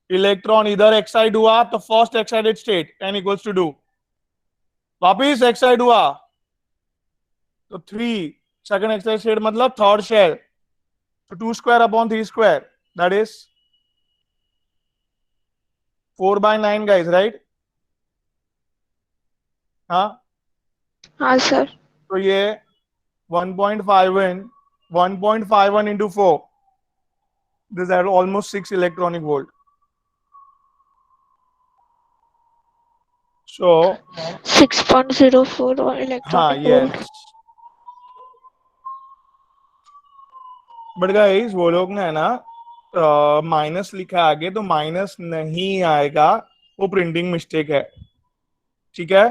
Electron इधर एक्साइट हुआ तो first excited state n equals to 2, वापिस excite हुआ तो 3, सेकंड एक्साइटेड स्टेट मतलब थर्ड शेल, तो 2 square upon 3 square that is 4/9 guys, right? हाँ, हाँ सर। तो ये 1.51 into 4, this is almost 6 electronic volt. So 6.04 हाँ, electronic yes. volt. But guys वो लोग ने है ना माइनस लिखा है आगे, तो माइनस नहीं आएगा, वो प्रिंटिंग मिस्टेक है, ठीक है?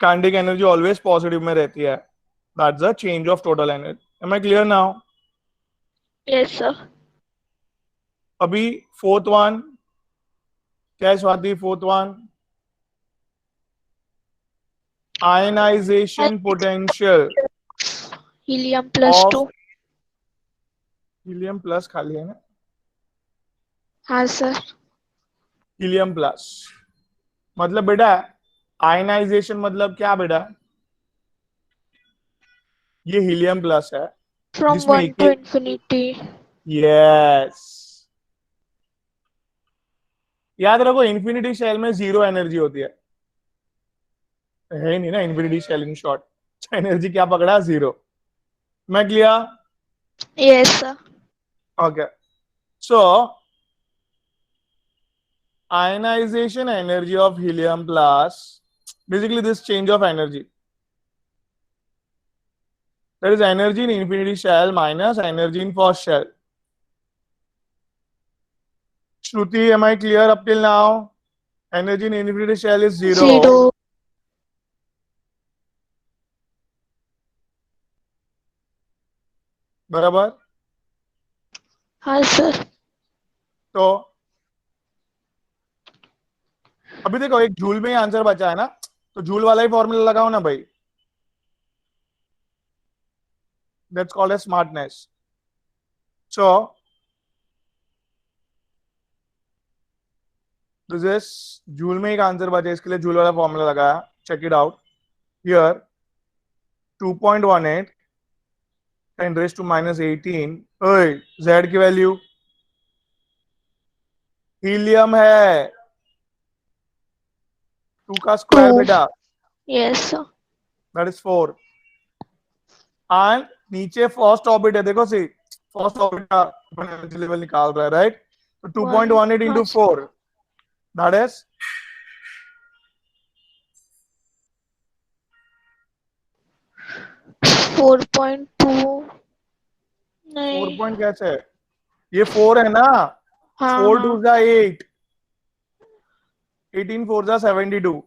काइनेटिक एनर्जी ऑलवेज पॉजिटिव में रहती है, that's the change of total energy. Am I clear now? Yes sir. अभी फोर्थ वन क्या है Swati? Fourth one ionization potential Helium plus of 2. Helium plus खाली है ना, हाँ सर। हीलियम प्लस मतलब बेटा आयनाइजेशन मतलब क्या बेटा? ये हीलियम प्लस है From जिसमें 1 to infinity. यस, याद रखो इंफिनिटी शेल में जीरो एनर्जी होती है नहीं ना, infinity shell in short energy क्या पकड़ा? जीरो। मैं clear? Yes sir. Okay, so ionization energy of helium plus, basically this change of energy, there is energy in infinity shell minus energy in first shell. Shruti, am I clear up till now? Energy in infinity shell is zero. 0. बराबर? हाँ sir. तो अभी देखो एक joule में ही answer बचा है ना, तो जूल वाला ही फॉर्मूला लगाओ ना भाई, that's called as smartness. So this is joule में एक आंसर बचा, इसके लिए जूल वाला फॉर्मूला लगाया, check it out here 2.18 10 raised to minus 18। ओए Z की वैल्यू हीलियम है 2 का स्क्वायर 2. बेटा, Yes sir. That is 4 and नीचे फर्स्ट ऑर्बिट है, देखो सी फर्स्ट ऑर्बिट का एनर्जी लेवल निकाल रहा है, राइट? तो 2.18 into 4 दैट इज 4.2. 4 नहीं। पॉइंट कैसे है? ये 4 है ना, हाँ 4 हाँ। 2 जा 8, 18 4 जा 72,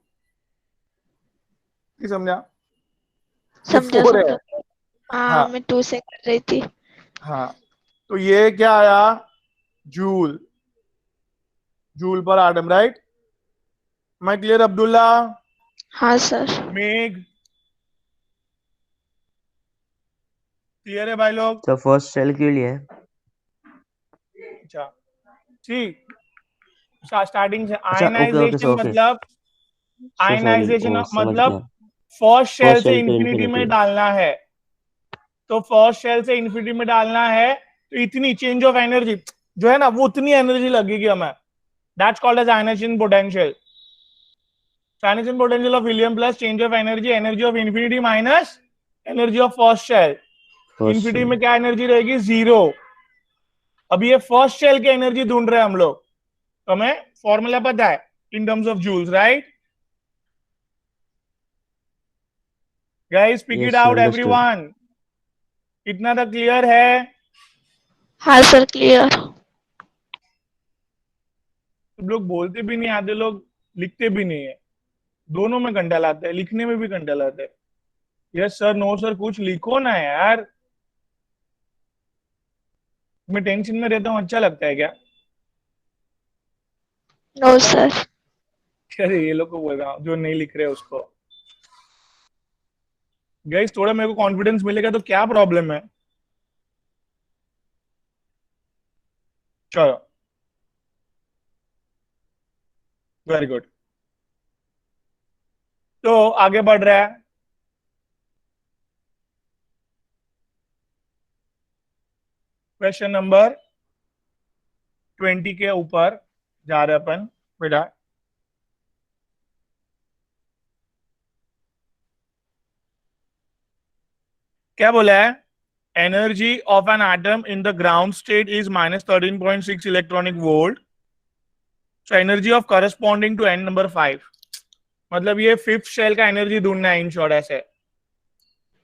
नहीं समझा? ये समझा 4 है। समझा। हाँ हाँ मैं 2 से कर रही थी। हाँ, तो ये क्या आया? Joule, joule per atom, right? मैं क्लियर अब्दुल्ला? हाँ सर। मेघ क्लियर है भाई लोग? So first shell के लिए है। अच्छा ठीक, स्टार्टिंग से अच्छा okay okay ionization sir, okay मतलब सो सॉरी, आयनाइजेशन ओ समझ मतलब गया। फर्स्ट शेल फर्स्ट से शेल टू इंफिनिटी में इन्फिनिटी। डालना है, तो फर्स्ट शेल से इंफिनिटी में डालना है, तो इतनी चेंज ऑफ एनर्जी जो है ना, वो उतनी एनर्जी लगेगी हमें, that's called as ionization potential. Ionization potential of helium plus change of energy, energy of infinity minus energy of first shell. First infinity shell. में क्या एनर्जी रहेगी? जीरो। अब ये फर्स्ट शेल की एनर्जी ढूंढ रहे हैं हम लोग, तो हमें फॉर्मूला पता है in terms of joules, right guys? Pick it yes out understood. Everyone, इतना तक क्लियर है? हाँ सर क्लियर। तुम लोग बोलते भी नहीं, आधे लोग लिखते भी नहीं है, दोनों में घंटा लाते हैं, लिखने में भी घंटा लाते हैं। यस सर, नो सर, कुछ लिखो ना यार, मैं टेंशन में रहता हूँ, अच्छा लगता है क्या? No sir. अरे ये लोग को बोल रहा हूँ जो नहीं लिख रहे उसको। गाइस थोड़ा मेरे को कॉन्फिडेंस मिलेगा तो क्या प्रॉब्लम है। चलो वेरी गुड। तो आगे बढ़ रहा है। क्वेश्चन नंबर 20 के ऊपर जा रहे अपन बेटा। क्या बोला है? Energy of an atom in the ground state is -13.6 electronic volt. So energy of corresponding to N number 5। मतलब ये फिफ्थ शेल का एनर्जी ढूंढना है इन शॉर्ट ऐसे।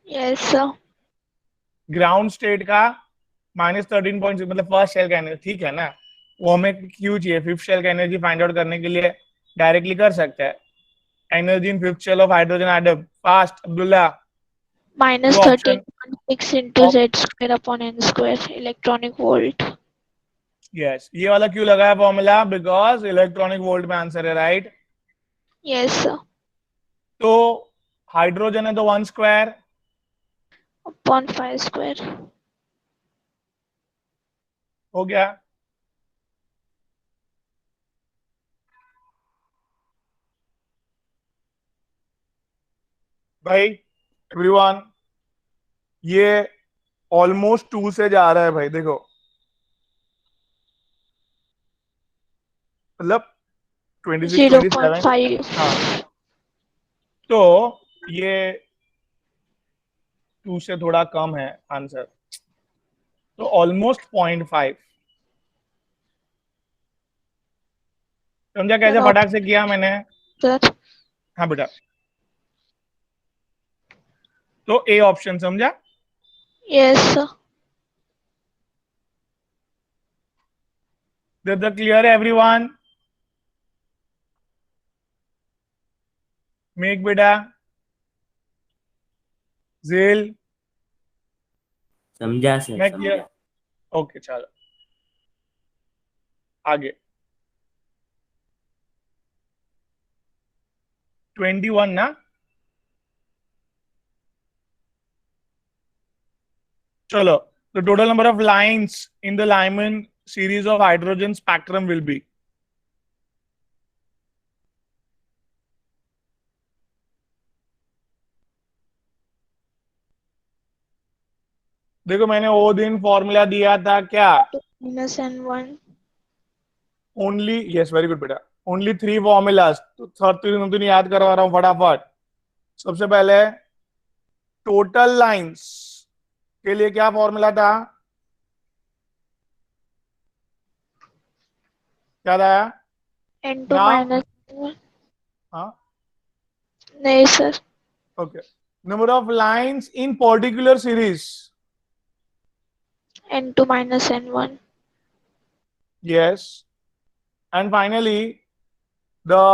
Yes sir. ग्राउंड स्टेट का -13.6 मतलब फर्स्ट शेल का एनर्जी, ठीक है ना। वो हमें क्यों चाहिए? फिफ्थ शेल का एनर्जी फाइंड आउट करने के लिए डायरेक्टली कर सकते हैं। Energy in fifth shell of hydrogen atom, fast Abdullah. Minus जो option 13.6 into Z square upon N square electronic volt. Yes, ये वाला क्यों लगा है फॉर्मूला? बिकॉज इलेक्ट्रॉनिक वोल्ट में आंसर है, राइट। Yes sir. तो हाइड्रोजन है तो 1 स्क्वायर अपॉन 5 स्क्वायर। हो गया। भाई एवरीवन, ये ऑलमोस्ट 2 से जा रहा है भाई, देखो मतलब 26 27। 0.5। हाँ, तो ये 2 से थोड़ा कम है आंसर, तो ऑलमोस्ट 0.5। समझा कैसे फटाक से किया मैंने? सर हाँ बेटा, तो ए ऑप्शन समझा। Yes sir. Is that clear everyone? Make बेटा, जेल, समझा सर, मैं क्लियर? समझा। ओके चलो आगे। 21 ना। चलो, the total number of lines in the Lyman series of hydrogen spectrum will be। देखो मैंने वो दिन फॉर्मूला दिया था क्या? Minus N 1। Only, yes very good बेटा, ओनली 3 फॉर्मूलाज। तो तीन याद करवा रहा हूं फटाफट। सबसे पहले टोटल लाइंस के लिए क्या फॉर्मूला था? क्या था? N two now minus. हाँ नहीं sir. Okay, number of lines in particular series. N two minus N 1। Yes, and finally the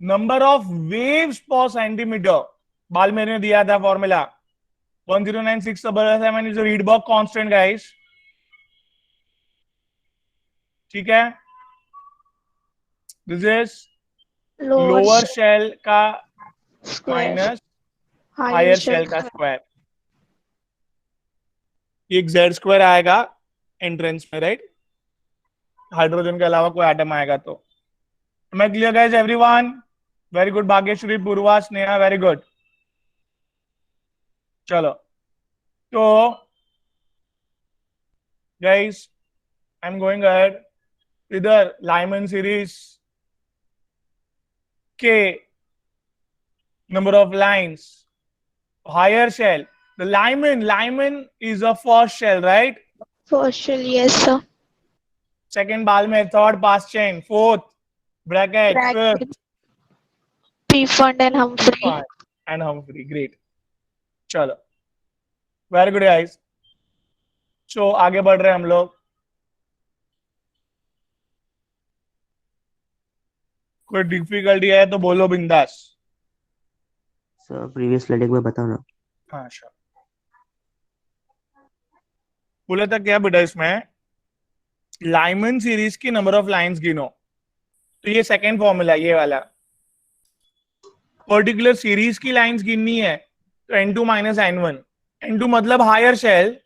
number of waves per centimeter। Balmer ने दिया था formula 1096/7 is a Rydberg constant guys। ठीक है, this is lower shell का square minus higher higher shell shell का square. एक Z square आएगा entrance में, राइट। हाइड्रोजन के अलावा कोई एटम आएगा तो। मैं clear guys everyone? Very good Bhagyashree, Purva, Sneha, very good. चलो, तो guys I'm going ahead। इधर Lyman series के number of lines, higher shell, the Lyman is a first shell, right? First shell. Yes sir. second Balmer, third pass chain, fourth bracket, fifth Pfund and Humphrey। and Humphrey। great, चलो very good guys। so आगे बढ़ रहे हैं हम लोग। कोई difficulty है तो बोलो बिंदास। सर प्रीवियस स्लाइड एक बार बताओ ना। हाँ श्योर। बोला था क्या बेटा इसमें? लाइमन सीरीज की नंबर ऑफ लाइंस गिनो। तो ये सेकंड फॉर्मूला, ये वाला पर्टिकुलर सीरीज की लाइंस गिननी है तो n2 माइनस n1। n2 मतलब हायर शेल,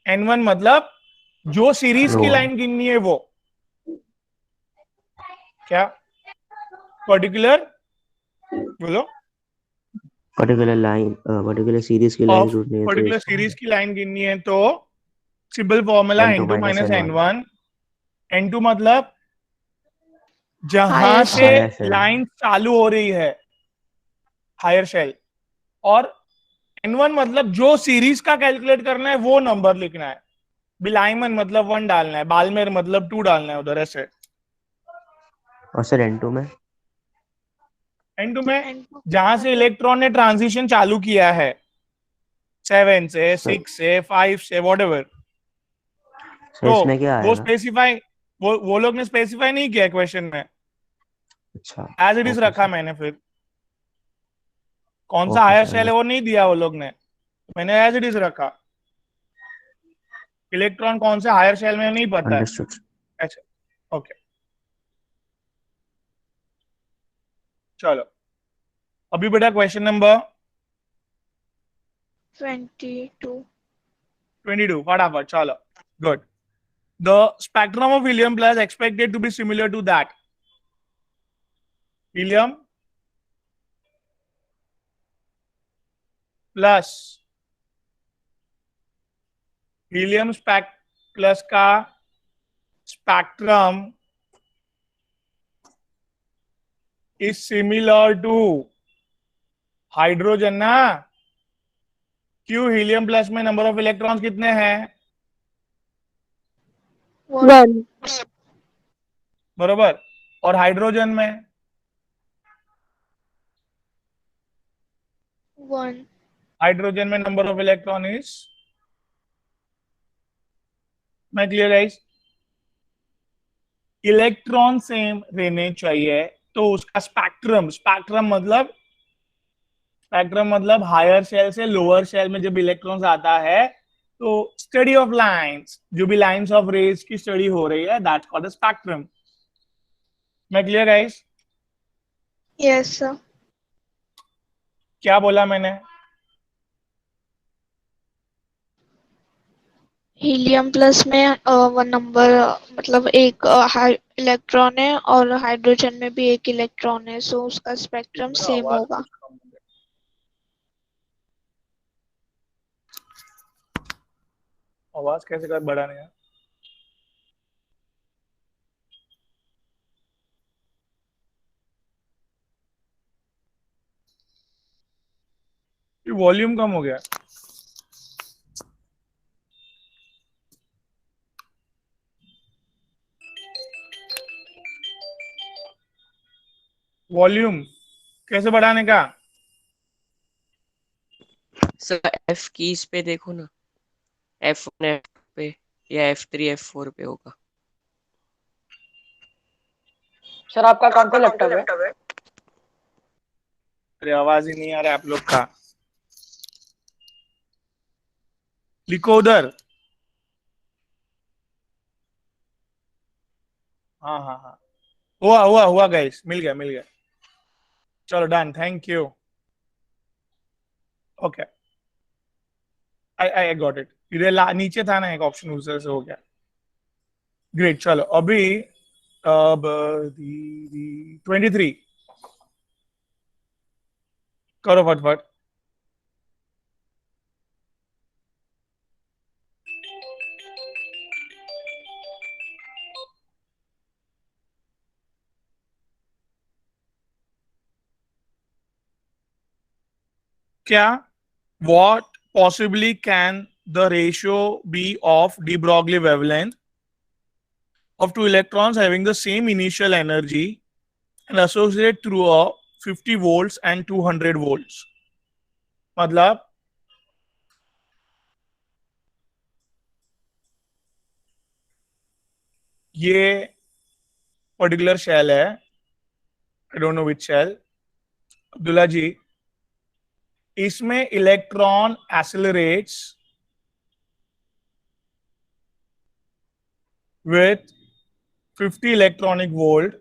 n1 मतलब जो सीरीज की Lower. लाइन गिननी है वो। क्या पर्टिकुलर बोलो? पर्टिकुलर सीरीज की लाइन ऑफ ढूंढनी है तो पर्टिकुलर इसका सीरीज की लाइन गिननी है तो simple formula n2 n2 minus minus n1. n1। n2 मतलब जहां हायर से Higher shell. लाइन चालू हो रही है, हायर शेल, और n1 मतलब जो सीरीज का कैलकुलेट करना है वो नंबर लिखना है। बिलाइमन मतलब 1 डालना है, बालमेर मतलब 2 डालना है उधर ऐसे। और सर n2 में n2 में n2 जहां से इलेक्ट्रॉन ने ट्रांजिशन चालू किया है, 7 से, सर 6 से, 5 से, व्हाटएवर, सर तो इसमें क्या वो आएगा? स्पेसिफाई, वो लोग ने स्पेसिफाई नहीं किया क्वेश्चन में, अच्छा एज इट इज ओके रखा सर. मैंने। फिर कौन सा ओके हायर सर शेल है वो नहीं दिया वो लोग ने, मैंने एज इट इज रखा। इलेक्ट्रॉन कौन से हायर शेल में नहीं पता है। अंडरस्टूड. अच्छा, ओके, चलो अभी बेटा क्वेश्चन नंबर 22 22 फटाफट चलो। Good. The spectrum of helium plus expected to be similar to that helium plus helium plus का spectrum is similar to hydrogen ना। क्यों? हीलियम प्लस में नंबर ऑफ इलेक्ट्रॉन्स कितने हैं? 1. बरोबर। और हाइड्रोजन में 1 हाइड्रोजन में नंबर ऑफ इलेक्ट्रॉन इज, मैं क्लियर है? इलेक्ट्रॉन सेम रहने चाहिए तो उसका स्पेक्ट्रम मतलब हायर शेल से लोअर शेल में जब इलेक्ट्रॉन्स आता है तो स्टडी ऑफ लाइंस, जो भी लाइंस ऑफ रेज की स्टडी हो रही है, दैट्स कॉल्ड स्पेक्ट्रम। मैं क्लियर गाइस? Yes sir. क्या बोला मैंने? हीलियम प्लस में वन नंबर मतलब एक इलेक्ट्रॉन है और हाइड्रोजन में भी एक इलेक्ट्रॉन है, सो उसका स्पेक्ट्रम मेरा सेम आवाज होगा। कुछ कम हो गया। आवाज कैसे कर बढ़ाने है? वॉल्यूम कम हो गया। वॉल्यूम कैसे बढ़ाने का? सर एफ कीज पे देखो ना, F1 F पे या F3 F4 पे होगा। सर आपका कौन सा लैपटॉप है? अरे आवाज ही नहीं आ रहा है आप लोग का। लिखो उधर। हाँ हाँ हाँ, हुआ गाइस, मिल गया। चलो done, thank you. Okay, I got it. इधर नीचे था ना एक ऑप्शन, उधर से हो गया। ग्रेट। चलो अभी अब 23 करो फटफट। क्या? What possibly can the ratio be of de Broglie wavelength of two electrons having the same initial energy and associated through a 50 volts and 200 volts? मतलब ये पर्टिकुलर शेल है, I don't know which shell. Abdullah ji, इसमें electron accelerates with 50 electronic volt,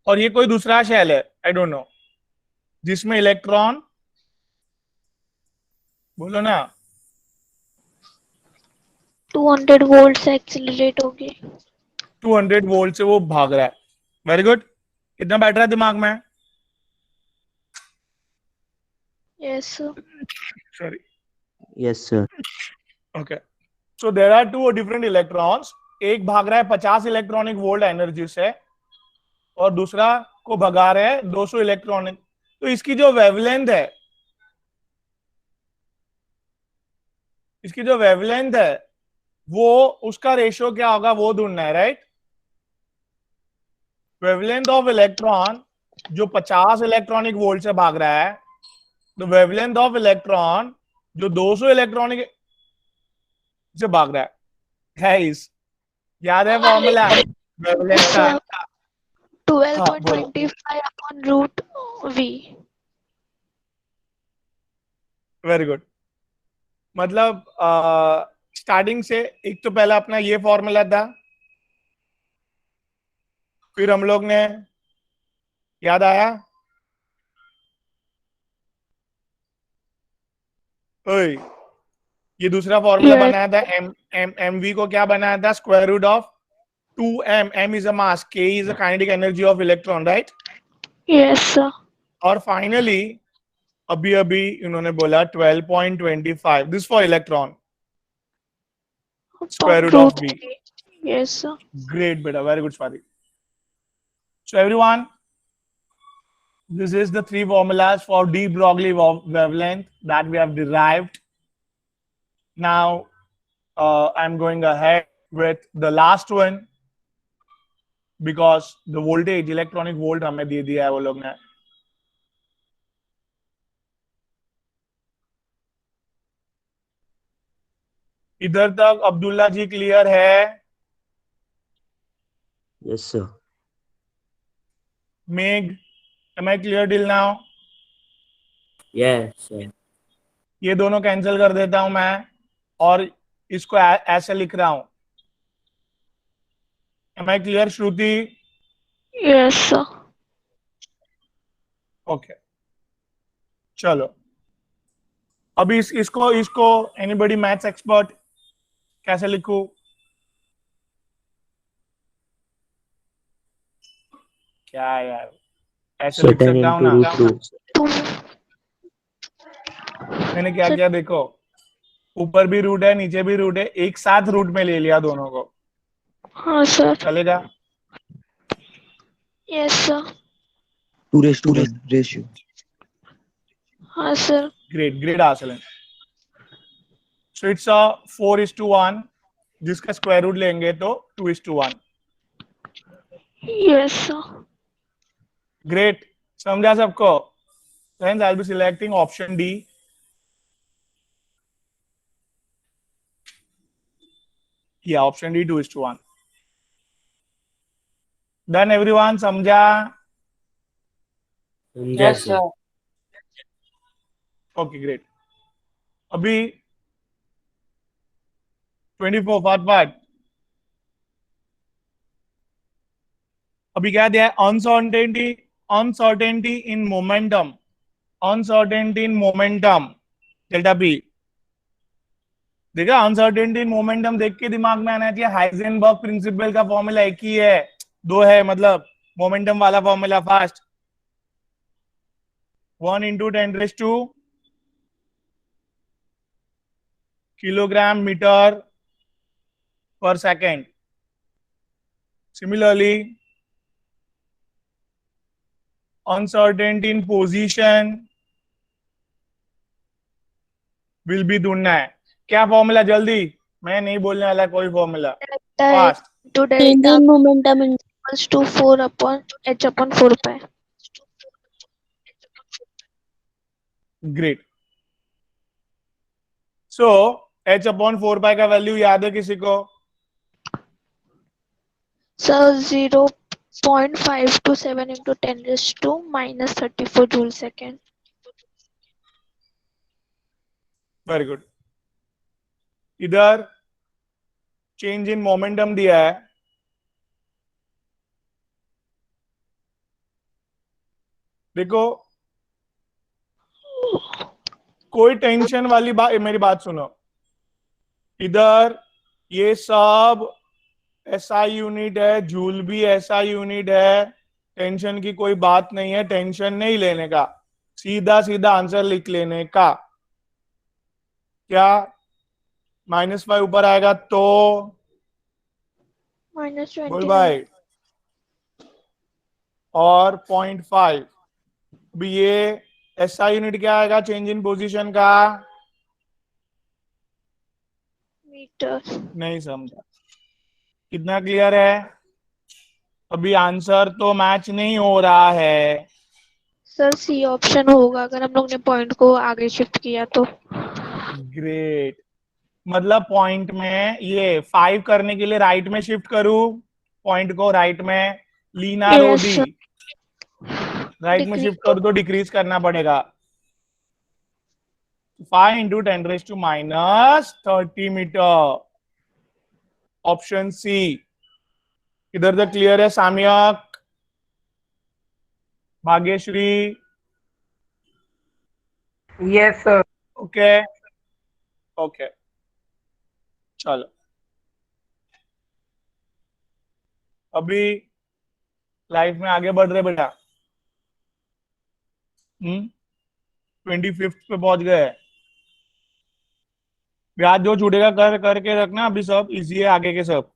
और ये कोई दूसरा shell है, I don't know, जिसमें इलेक्ट्रॉन, बोलो ना, 200 वोल्ट से एक्सिलरेट होगी। 200 वोल्ट से वो भाग रहा है। Very good. कितना बैठ रहा है दिमाग में? Yes sir. Sorry. Yes, sir. Okay, so there are two different electrons. एक भाग रहा है 50 इलेक्ट्रॉनिक वोल्ट एनर्जी से, और दूसरा को भगा रहे हैं 200 इलेक्ट्रॉनिक। तो इसकी जो वेवलेंथ है, वो उसका रेशियो क्या होगा वो ढूंढना है, राइट? वेवलेंथ ऑफ इलेक्ट्रॉन जो 50 इलेक्ट्रॉनिक वोल्ट से भाग रहा है, तो वेवलेंथ ऑफ इलेक्ट्रॉन जो 200 इलेक्ट्रॉनिक से भाग रहा है। गाइस, याद है फॉर्मूला वेवलेंथ का? हाँ, बोलो। 12.25 upon root V. Very good. मतलब स्टार्टिंग से एक तो पहला अपना ये फॉर्मूला था, फिर हम लोग ने, याद आया? ओए, ये दूसरा फॉर्मूला Yes. बनाया था, एम वी को क्या बनाया था? Square root of 2m, m is a mass, k is a kinetic energy of electron, right? Yes sir. और फाइनली अभी अभी इन्होंने बोला 12.25, this for electron, square root of v. Yes sir. Great beta, very good Swati. So everyone, this is the three formulas for de Broglie wavelength that we have derived. Now I'm going ahead with the last one, because the voltage, electronic volt हमें दे दिया है वो लोग ने। इधर तक अब्दुल्ला जी clear है? Yes, sir. मेघ, am I clear till now? Yes, sir. ये दोनों कैंसिल कर देता हूं मैं, और इसको ऐसे लिख रहा हूं। Am I clear Shruti? Yes sir. Okay, चलो अभी इसको एनीबॉडी मैथ्स एक्सपर्ट, कैसे लिखूं? क्या यार, ऐसे So लिख 10 सकता हूं into ना? root 2. मैंने क्या किया देखो, ऊपर भी रूट है नीचे भी रूट है, एक साथ रूट में ले लिया दोनों को, हाँ सर। चलेगा? Yes sir. 2 raised to 1 ratio. हाँ सर। ग्रेट आसलन। सो इट्स 4:1, जिसका स्क्वायर रूट लेंगे तो 2:1। Yes sir. ग्रेट, समझा सबको? Hence I'll be selecting option D. Yeah, option D, 2:1. Done everyone, समझा? Yes, sir. Okay, great. अभी 24 part अभी क्या दिया है? uncertainty in momentum delta P. देखा, अनसर्टेनिटी इन मोमेंटम देख के दिमाग में आना चाहिए हाइजेनबर्ग प्रिंसिपल का फॉर्मूला एक ही है, दो है, मतलब मोमेंटम वाला formula. Fast 1 into 10⁻² kilogram meter per second. Similarly, uncertainty in position will be ढूंढना है। क्या फॉर्मूला? जल्दी, मैं नहीं बोलने वाला कोई formula. Fast. To Change delta in momentum in equals to 4 upon h upon 4 pi. Great. So h upon 4 पाई का वैल्यू याद है किसी को? So 0.527 into 10⁻⁻34 joule second. Very good. इधर चेंज इन मोमेंटम दिया है, देखो कोई टेंशन वाली बात, मेरी बात सुनो, इधर ये सब एसआई यूनिट है, जूल भी एसआई यूनिट है, टेंशन की कोई बात नहीं है, टेंशन नहीं लेने का, सीधा सीधा आंसर लिख लेने का। क्या -5 ऊपर आएगा तो बोल भाई, -29 और 0.5, अभी ये एसआई यूनिट क्या आएगा चेंज इन पोजीशन का? मीटर। नहीं समझा, कितना क्लियर है? अभी आंसर तो मैच नहीं हो रहा है। सर सी ऑप्शन होगा अगर हम लोग ने पॉइंट को आगे शिफ्ट किया तो। ग्रेट, मतलब पॉइंट में ये 5 करने के लिए राइट में शिफ्ट करूं, पॉइंट को राइट में, लीना रो यस दी, सर। राइट में शिफ्ट करूं तो डिक्रीज करना पड़ेगा। 5 into 10⁻30 मीटर, ऑप्शन सी। इधर तक क्लियर है Samyak, Bhagyashree? Yes, sir. Okay okay, चलो अभी लाइफ में आगे बढ़ रहे बेटा। 25th पे पहुंच गए, ब्याज जो छूटेगा कर करके रखना, अभी सब इजी है आगे के सब।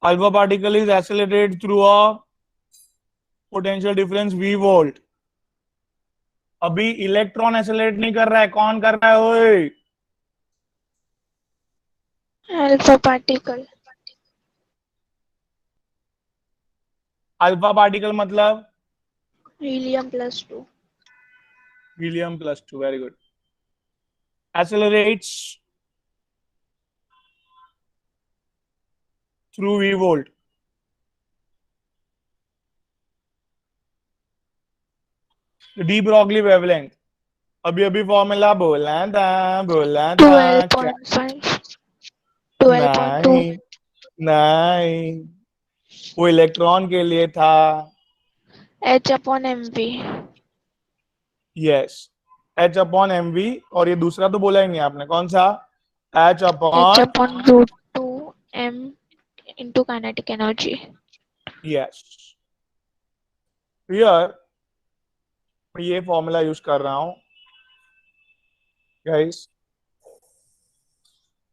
Alpha particle is accelerated through a potential difference v volt. अभी इलेक्ट्रॉन एक्सेलरेट नहीं कर रहा है, कौन कर रहा है ओए? Alpha particle. अल्फा पार्टिकल मतलब helium +2। Helium +2, very good. Accelerates through v volt. De Broglie wavelength, अभी अभी फॉर्मूला बोला था क्या? 12.5। 12.2। नहीं नहीं, वो इलेक्ट्रॉन के लिए था। H/mv। यस, H/mv, और ये दूसरा तो बोला ही नहीं आपने, कौन सा? H upon, H/√2m into kinetic energy। Yes, here मैं ये फॉर्मूला यूज कर रहा हूं गाइस,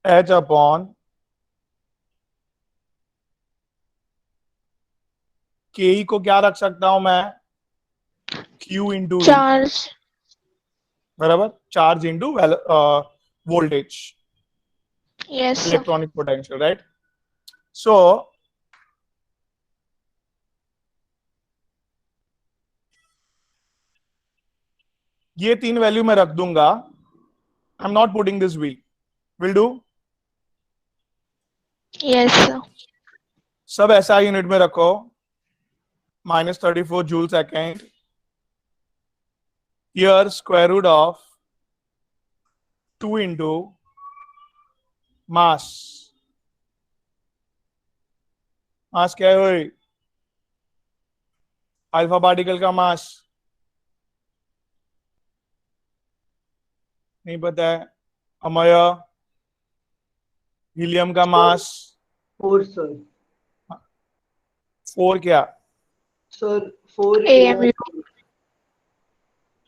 H अपॉन के को क्या रख सकता हूं मैं? Q into V, charge. बराबर, charge into voltage, yes sir. Electronic potential, right? So ये 3 वैल्यू मैं रख दूंगा, I am not putting this V, will do. Yes sir. सब ऐसा यूनिट में रखो, -34 joule second, here square root of 2 into mass, mass क्या है भाई? अल्फा पार्टिकल का मास नहीं पता है, अमय? हीलियम का मास 4, sir. 4 क्या? Sir, 4 AMU।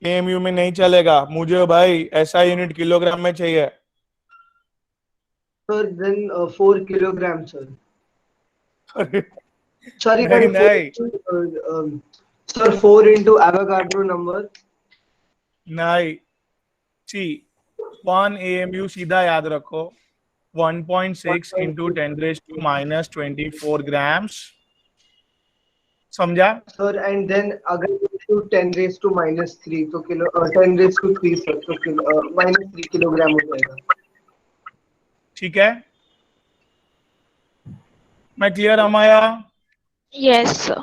एएमयू में नहीं चलेगा मुझे भाई, ऐसा यूनिट किलोग्राम में चाहिए। Sir, then 4 kilogram, sir. अरे Sorry, नहीं sorry, 4 नहीं into, sir, 4 into Avogadro number. नहीं, सी 1 एएमयू सीधा याद रखो, 1.6 इंटू 10⁻24 ग्राम्स, समझा? Sir, and then अगर into 10⁻³ तो किलो 10⁻³ sir, तो किलो -3 किलोग्राम हो जाएगा। ठीक है, मैं क्लियर अमाया? Yes sir.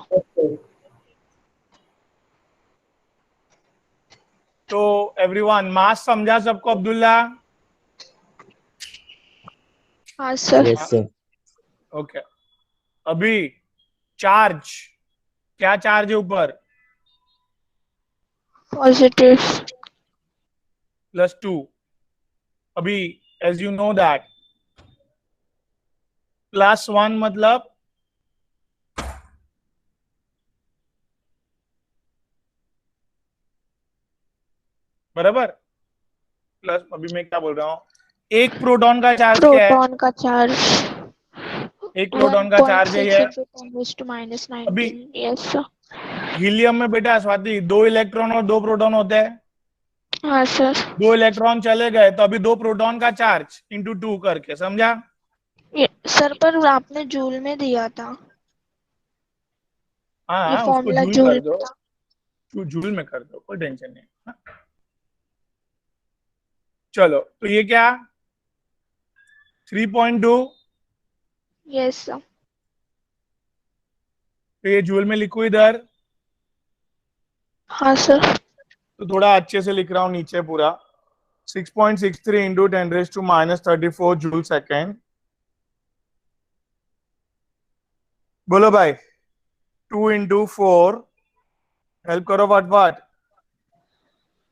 तो एवरीवन मास समझा सबको? अब्दुल्ला हाँ सर। Yes, sir. ओके अभी चार्ज, क्या चार्ज है ऊपर? पॉजिटिव। +2। अभी एज यू नो दैट +1 मतलब बराबर प्लस, अभी मैं क्या बोल रहा हूँ, एक प्रोटॉन का चार्ज क्या है? प्रोटॉन का चार्ज एक प्रोटॉन का चार्ज है 1.6 ये। into 10⁻⁹ अभी यस सर। हीलियम में बेटा स्वाति 2 इलेक्ट्रॉन और 2 प्रोटॉन होते हैं। हाँ सर। 2 इलेक्ट्रॉन चले गए तो अभी 2 प्रोटॉन का चार्ज इंटू 2 करके, समझा? सर पर आपने जूल में दिया था, ये हाँ उसको फॉर्मूला जूल कर जूल दो, था। जूल में कर दो, कोई टेंशन नहीं। हाँ? चलो तो ये क्या 3.2, यस सर। तो ये जूल में लिखो इधर, हाँ सर। तो थोड़ा अच्छे से लिख रहा हूँ नीचे पूरा। 6.63 इंटू 10⁻34 जूल सेकेंड। बोलो भाई 2 इंटू 4, हेल्प करो व्हाट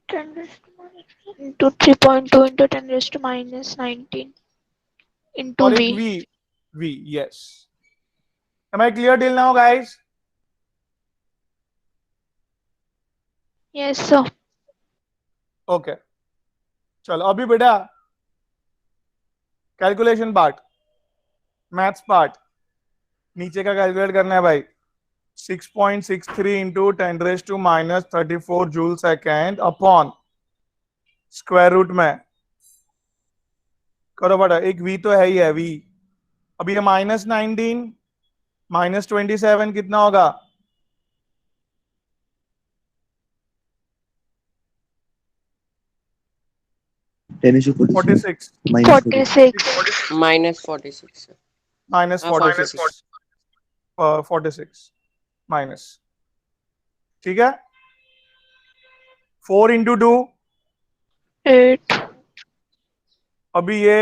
10⁻⁹ into 3.2 into 10⁻⁹ into और एक V। v, yes, am I clear till now guys? Yes sir. Okay चलो अभी बेटा कैलकुलेशन पार्ट, मैथ्स पार्ट, नीचे का कैलकुलेट करना है भाई। 6.63 into 10⁻⁻34 joule second upon square root में करो बेटा, एक v तो है ही है v। अभी ये -19 -27 कितना होगा? Ten is to 46 minus 46। -46 sir. Minus हाँ, 46 46 माइनस, ठीक है। 4 इंटू 2, 8। अभी ये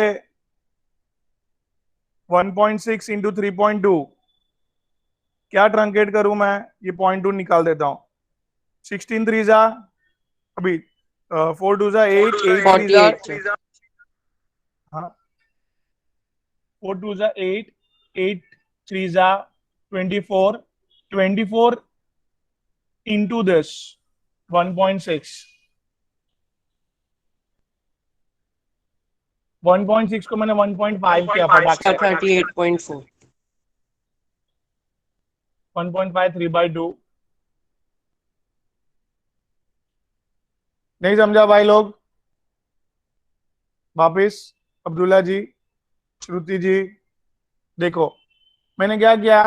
1.6 इंटू 3.2, क्या ट्रंकेट करूं मैं, ये 0.2 निकाल देता हूं। 16 3 जा, अभी 4 2 जा 8, 8 3 जा, 48 sir. हाँ 4 2 जा 8, 8 3 जा 24, 24 into this 1.6, 1.6 को मैंने 1.5 किया फटाक से, 38.4 1.5 3/2। नहीं समझा भाई लोग? वापिस अब्दुल्ला जी, श्रुति जी, देखो मैंने क्या किया,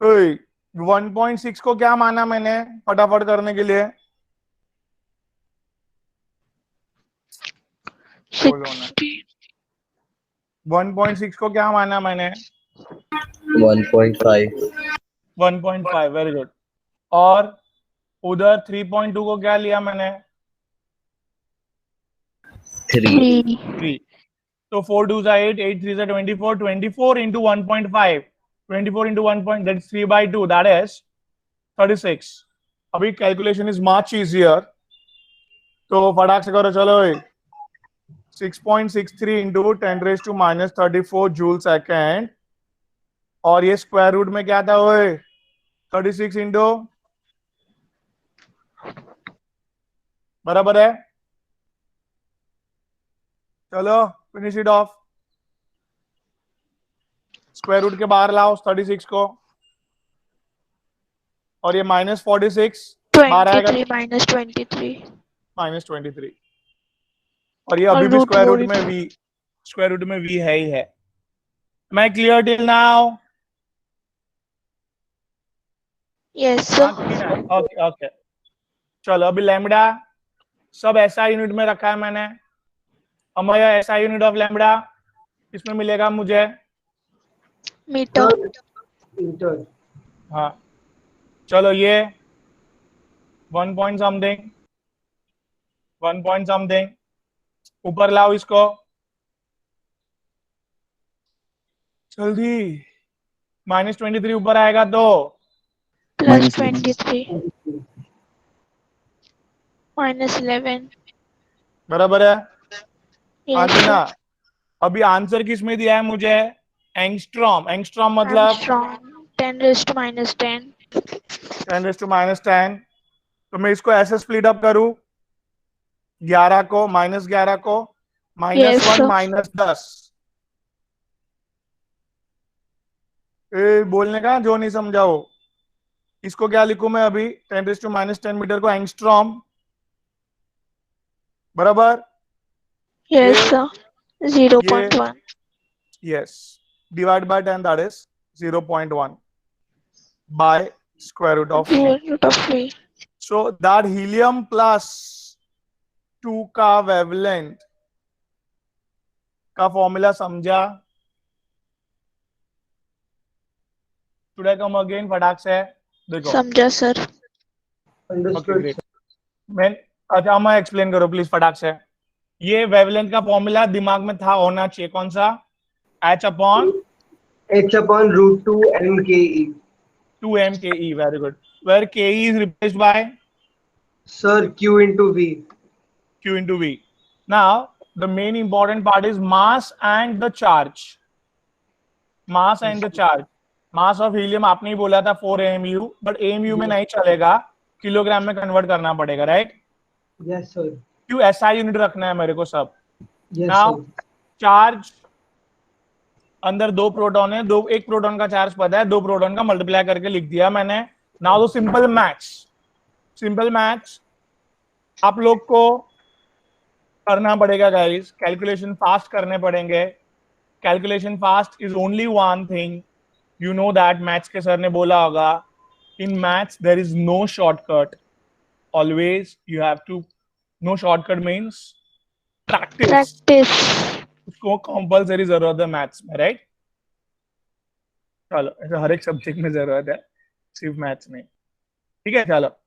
1.6 को क्या माना मैंने फटाफट करने के लिए, बोलो ना, 1.6 को क्या माना मैंने? 1.5 1.5, वेरी गुड। और उधर 3.2 को क्या लिया मैंने? 3 3। तो 4 2 जा 8, 8 3 जा 24, 24 into 1.5, 24 into 1 point, that is 3/2, that is 36। अभी कैलकुलेशन इज मच इजियर, तो फटाक से करो चलो। 6.63 इंटू 10⁻⁻34 जूल सेकेंड, और ये स्क्वायर रूट में क्या था ओए 36 इंटू, बराबर है। चलो finish it off, square root के बाहर लाओ 36 को, और ये -46 बाहर आएगा 23 -23 -23, और ये और अभी भी रूट स्क्वायर रूट वोल्ट। में v, स्क्वायर रूट में v है ही है। मैं क्लियर टिल नाउ? यस हाँ सर। Clear, okay okay. चलो अभी लैम्बडा सब ऐसा यूनिट में रखा है मैंने, हमारा ऐसा यूनिट ऑफ लैम्बडा इसमें मिलेगा मुझे, मीटर। मीटर। हाँ चलो ये 1 पॉइंट समथिंग, 1 पॉइंट समथिंग, ऊपर लाओ इसको, जल्दी। -23 ऊपर आएगा तो +23 -11 बराबर है। yes आंजना, sir अभी आंसर किस में दिया है मुझे? एंगस्ट्रॉम। एंगस्ट्रॉम मतलब Armstrong 10⁻⁻10 10⁻10। तो मैं इसको ऐसे स्प्लिट अप करूं, 11 को -11 को yes -1 sir -10। बोलने का जो नहीं समझाओ। इसको क्या लिखूं मैं अभी? 10⁻10 मीटर को एंगस्ट्रॉम, बराबर। yes ये sir 0.1 yes, divide by 10, that is 0.1 by square root of v। √v so that helium plus 2 का वेवलेंथ का फॉर्मूला समझा? Should I come again फटाक से? देखो समझा सर ओके अंडरस्टूड ग्रेट। मैं अच्छा मैं एक्सप्लेन करो प्लीज फटाक से। ये वेवलेंथ का फॉर्मूला दिमाग में था होना चाहिए, कौन सा? h upon h/√2 mke. 2 mke, very good. Where ke is replaced by Sir, q into v. q into v. Now the main important part is mass and the charge. Mass and the charge. Mass of helium आपने ही बोला था 4 AMU, but AMU में नहीं चलेगा, kilogram में convert करना पड़ेगा, right? Yes sir. क्यों SI यूनिट रखना है मेरे को सब। Yes now sir. चार्ज, अंदर 2 प्रोटॉन है, एक प्रोटॉन का चार्ज पता है, 2 प्रोटॉन का मल्टीप्लाई करके लिख दिया मैंने। नाउ तो सिंपल मैथ्स आप लोग को करना पड़ेगा गाइस, कैलकुलेशन फास्ट करने पड़ेंगे। Calculation fast is only one thing, you know that. Maths के सर ने बोला होगा, in maths there is no shortcut, always you have to, no shortcut means practice. उसको कंपलसरी जरूरत है मैथ्स में, राइट? चलो, ऐसा हर एक सब्जेक्ट में जरूरत है, सिर्फ मैथ्स में। ठीक है, चलो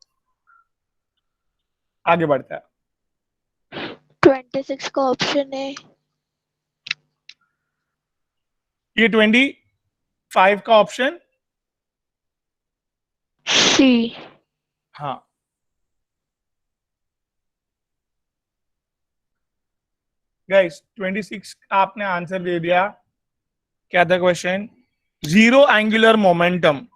आगे बढ़ता है। 26 का ऑप्शन है। ये 25 का ऑप्शन सी। हाँ, गाइस 26 का आपने आंसर दे दिया। क्या था question? Zero angular momentum,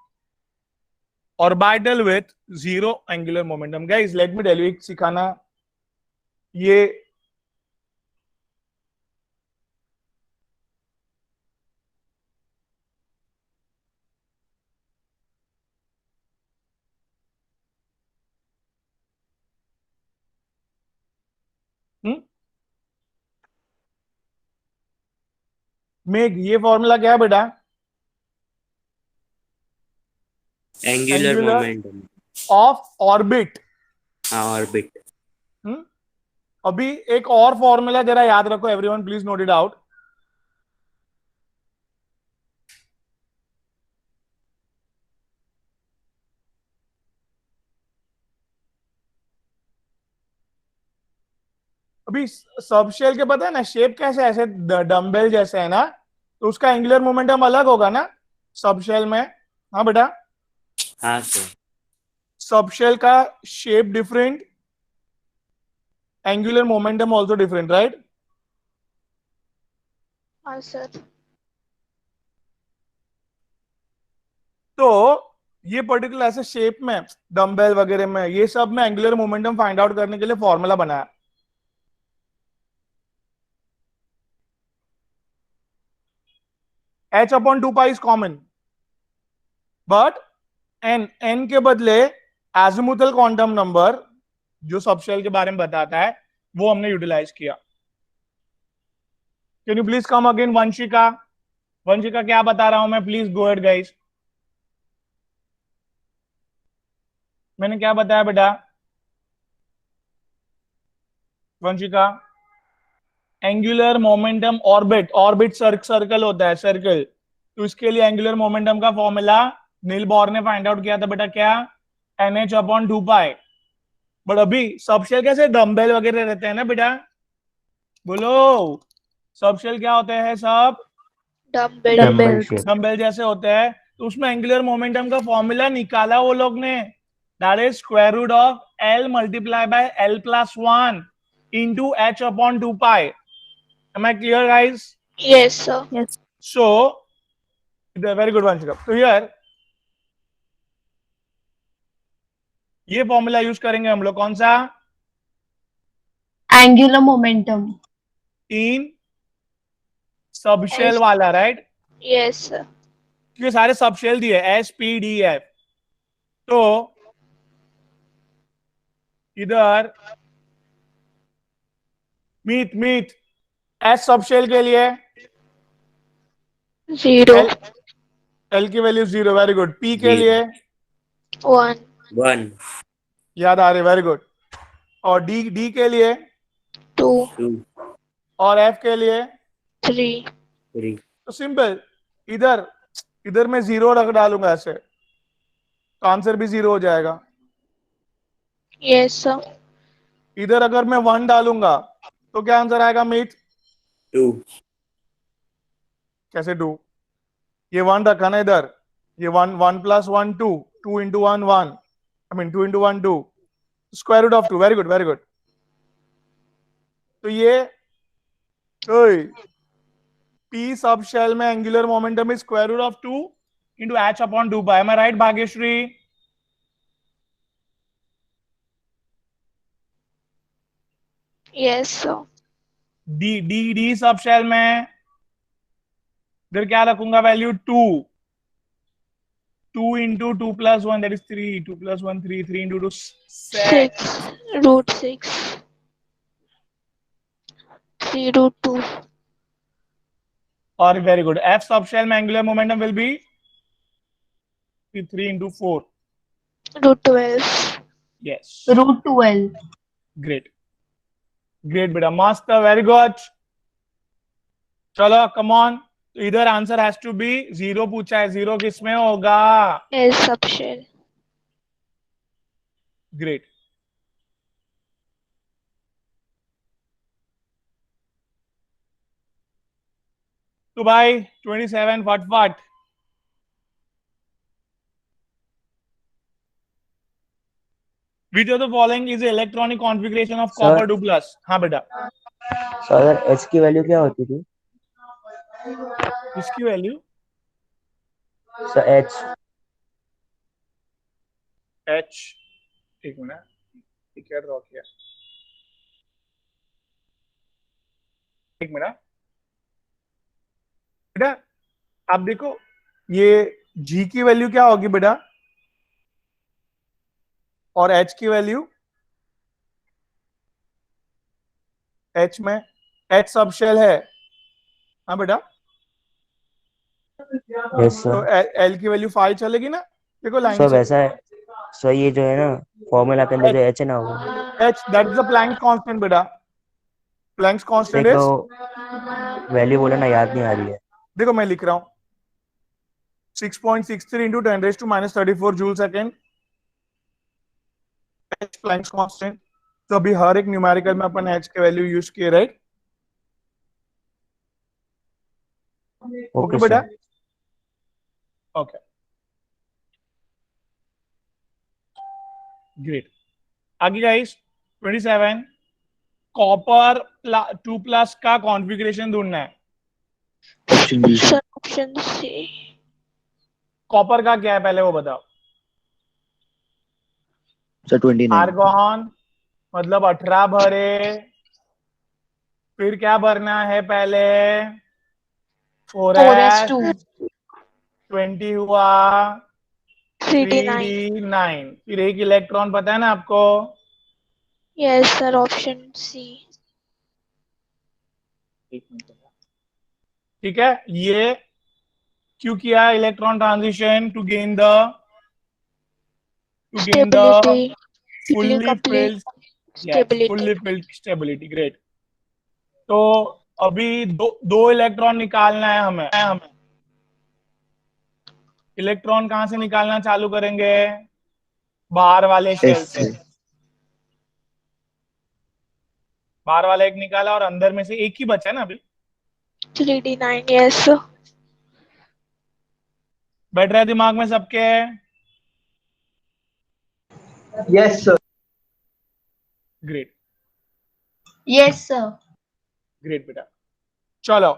orbital with zero angular momentum. Guys let me tell you, सिखाना ये मेघ, ये फॉर्मूला क्या है बेटा? Angular momentum of orbit. हाँ ऑर्बिट। अभी एक और फॉर्मूला जरा याद रखो everyone, please note it out. अभी सब शेल के पता है ना शेप कैसे, ऐसे डम्बेल जैसे है ना, तो उसका एंगुलर मोमेंटम अलग होगा ना सब शेल में। हाँ बेटा, हाँ सर। सब शेल का shape different, angular momentum also different, right? हाँ सर। तो ये पर्टिकुलर ऐसे शेप में डम्बेल वगैरह में, ये सब में एंगुलर मोमेंटम फाइंड आउट करने के लिए फॉर्मूला बनाया। h/2 is common, but n के बदले एजिमुथल क्वांटम नंबर जो सबशेल के बारे में बताता है वो हमने यूटिलाइज किया। Can you please come again Vanshika? Vanshika क्या बता रहा हूं मैं, प्लीज गो अहेड गाइस। मैंने क्या बताया बेटा? Vanshika, angular momentum orbit, orbit circle होता है, सर्कल, तो इसके लिए एंगुलर मोमेंटम का फॉर्मूला नील बोर ने फाइंड आउट किया था बेटा, क्या? NH/2 pi. बट अभी सबशेल कैसे डम्बेल वगैरह रहते हैं ना बेटा, बोलो, सबशेल क्या होते हैं? सब डम्बल डम्बल शेप। डम्बल जैसे होते हैं, तो उसमें एंगुलर मोमेंटम का फॉर्मूला निकाला वो लोग ने, that is square root of L multiply by L+1 into H upon 2 pi. Am I clear, guys? Yes sir. Yes. So, very good, Vanshika. So here, ये फॉर्मूला यूज करेंगे हम लोग, कौन सा? Angular momentum. इन सबशेल वाला, राइट? Yes sir. क्योंकि सारे सबशेल दिए S, P, D, F. तो इधर मीट S सबशेल के लिए 0 L की वैल्यू 0, वेरी गुड. P के लिए 1 1 याद आ रही, वेरी गुड. और D के लिए 2 2 और F के लिए 3. 3 तो सिंपल, इधर मैं 0 रख डालूंगा ऐसे, तो आंसर भी 0 हो जाएगा. Yes sir. इधर अगर मैं 1 डालूंगा तो क्या आंसर आएगा मीट? 2 कैसे 2? ये 1 रखा ना इधर, ये 1 + 1 2, 2 × 1 1, I mean 2 × 1 2, square root of 2. Very good, very good. तो ये P सब शेल में angular momentum is square root of 2 into H upon 2 pi. Am I right, Bhagyashri? Yes sir. D सब शेल में इधर क्या रखूंगा value? 2 into 2 + 1, that is 3, 2 + 1 3, 3 into 2 6. 6 root 6 3 root 2. और वेरी गुड. F सब शेल में angular momentum will be 3 into 4. root 12. Yes. Root 12. Great बेटा, मस्त, वेरी गुड. चलो कम ऑन. तो इधर आंसर हैज टू बी 0 पूछा है, 0 किस में होगा? L subshell. ग्रेट. तो भाई 27 फटफट. Which of the following is the electronic configuration of copper 2+? हाँ बेटा. सो अगर H की वैल्यू क्या होती थी? इसकी वैल्यू सो H एक मिनट, क्या ड्रॉ किया? एक मिनट बेटा, आप देखो ये G की वैल्यू क्या होगी बेटा, और H की वैल्यू, H में H सब शेल है. हाँ बेटा. यस तो सर. L की वैल्यू 5 चलेगी ना? देखो लाइन सो से. वैसा है. सो ये जो है ना फॉर्मूला के अंदर जो H है ना वो H, that is the Planck's constant बेटा. Planck's constant देखो is, वैल्यू बोला ना, याद नहीं आ रही है. देखो मैं लिख रहा हूं 6.63 into 10⁻⁻34 joule second. H Planck's constant. तो अभी हर एक न्यूमेरिकल में अपन H के वैल्यू यूज किए, राइट? ओके बेटा. Okay great. आगे गाइस 27, कॉपर 2+ का कॉन्फ़िगरेशन ढूंढना है. Option B. Sir, option C. Copper का क्या है पहले वो बताओ. सर 29. आर्गोन मतलब 18 भरे, फिर क्या भरना है पहले? 4s 20 हुआ, 3d9. 3d9, फिर एक इलेक्ट्रॉन पता है ना आपको? Yes sir, option C. ठीक है. ये क्यों किया electron transition? To gain the Stability. fully complete filled, stability. fully filled stability. Great. तो अभी दो इलेक्ट्रॉन निकालना है हमें. इलेक्ट्रॉन कहां से निकालना चालू करेंगे? बाहर वाले शेल से. बाहर वाला एक निकाला और अंदर में से एक ही बचा है ना अभी. 3d9. Yes sir. बैठ रहा है दिमाग में सबके? Yes, sir. Great, Yes, sir. Great बेटा। चलो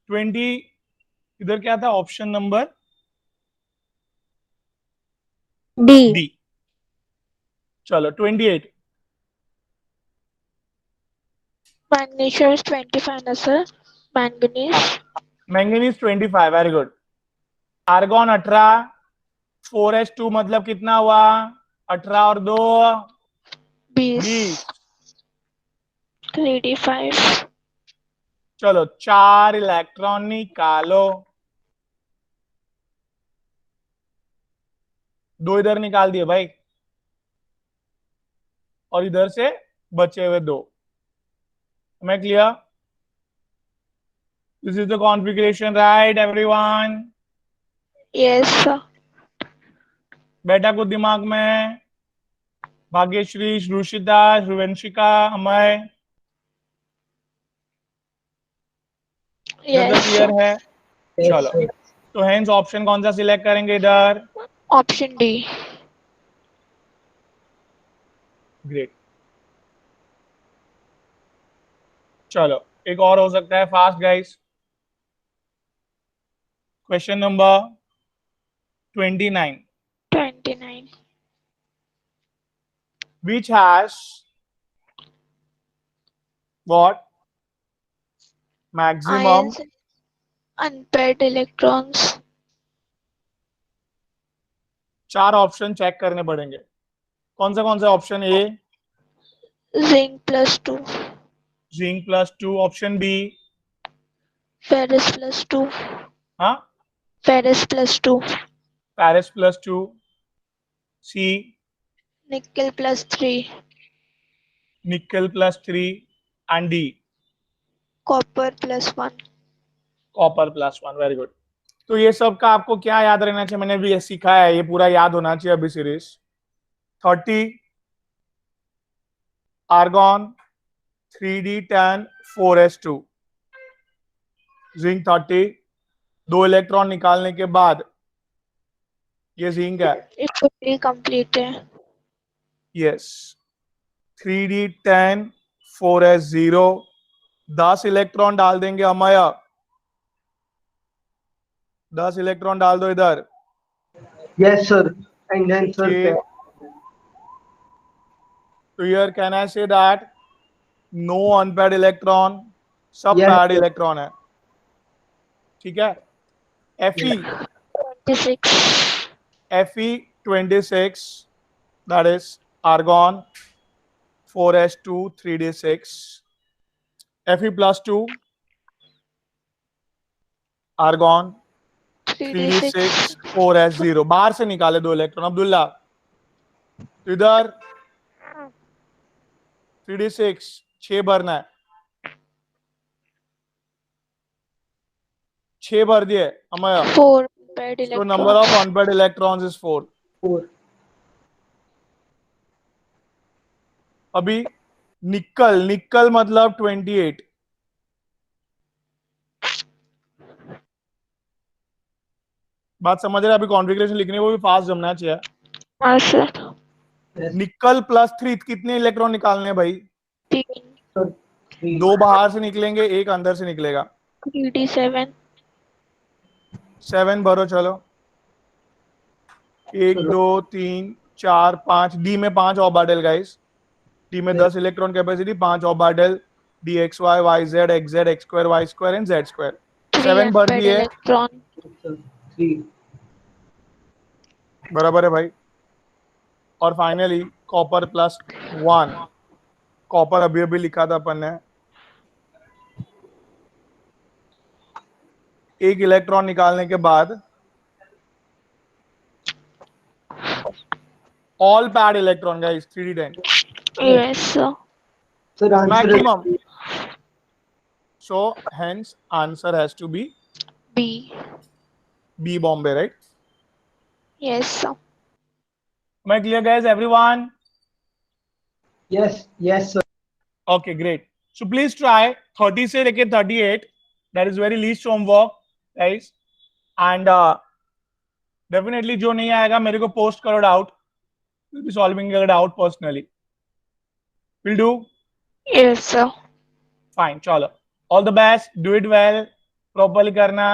20, इधर क्या था ऑप्शन नंबर D. डी। चलो 28, Magnesium is 25 ना sir, manganese manganese 25, very good. Argon 18, 4s2 मतलब कितना हुआ? 18 और 2 20 20। 3d5 चलो 4 इलेक्ट्रॉन निकालो, 2 इधर निकाल दिए भाई, और इधर से बचे हुए 2। मैं clear? This is the configuration, right everyone? yes sir. बेटा कुछ दिमाग में? Bhagyashree, Rushita, Shubhanshika, Amay, Yes clear sir. है? Yes, चलो sir. तो हेंस ऑप्शन कौन सा सिलेक्ट करेंगे इधर? Option D. ग्रेट। चलो एक और हो सकता है, fast guys. Question number 29, 29 which has what maximum? ions and unpaired electrons. 4 option check करने पड़ेंगे। कौन सा option? A Zinc plus 2, zinc +2, option B ferrous plus 2, हाँ ferrous plus 2, ferrous +2, C nickel plus 3, nickel +3 and D copper plus 1. Copper +1। Very good. तो ये सब का आपको क्या याद रहना चाहिए? मैंने भी ये सीखा है, ये पूरा याद होना चाहिए अभी series. 30 argon, 3d10 4s2, zinc 30, 2 electron निकालने के बाद ये जिंक है। It should be complete है। यस 3d10 4s0, 10 इलेक्ट्रॉन डाल देंगे अमय, 10 इलेक्ट्रॉन डाल दो इधर। Yes, sir. And then, sir, Okay. So here can I say that no unpaired electron, सब Yes, paired sir. electron है, ठीक है? Fe 26 Fe26, that is argon 4s2 3d6, Fe +2 argon 3d6 4s0। बाहर से निकाले 2 इलेक्ट्रॉन। अब्दुल्ला तो इधर 3d6 6 भरना है, 6 भर दिए Amay. 4 unpaired So electrons. number of unpaired electrons is 4. 4. अभी निकल मतलब 28, बात समझ रहे हैं? अभी कॉन्फ़िगरेशन लिखने वो भी फास्ट जमना चाहिए। हाँ सर। Yes, निकल +3 कितने इलेक्ट्रॉन निकालने हैं भाई? 3 sir. 3. 2 बाहर से निकलेंगे, 1 अंदर से निकलेगा। 3d7 7 भरो, चलो 1 2 3 4 5, डी में 5 ऑर्बिटल गाइस, डी में 10 electron capacity, 5 orbital, dxy yz xz x2 y2 and z2। 3 7 भर unpaired दिए, electron. Sir. 3. बराबर है भाई। और फाइनली कॉपर +1, कॉपर अभी लिखा था अपन ने, 1 इलेक्ट्रॉन निकालने के बाद all pad electron guys 3d10 Yes sir. Sir, answer maximum. is So hence answer has to be B. B Bombay, right? Yes sir. Am I clear guys, everyone? yes, yes, sir. Okay, great. So please try 30 से लेके 38, that is very least homework guys, and definitely जो नहीं आएगा मेरे को post करो doubt, will be solving your doubt personally, will do. Yes sir. Fine, चलो all the best, do it well, properly करना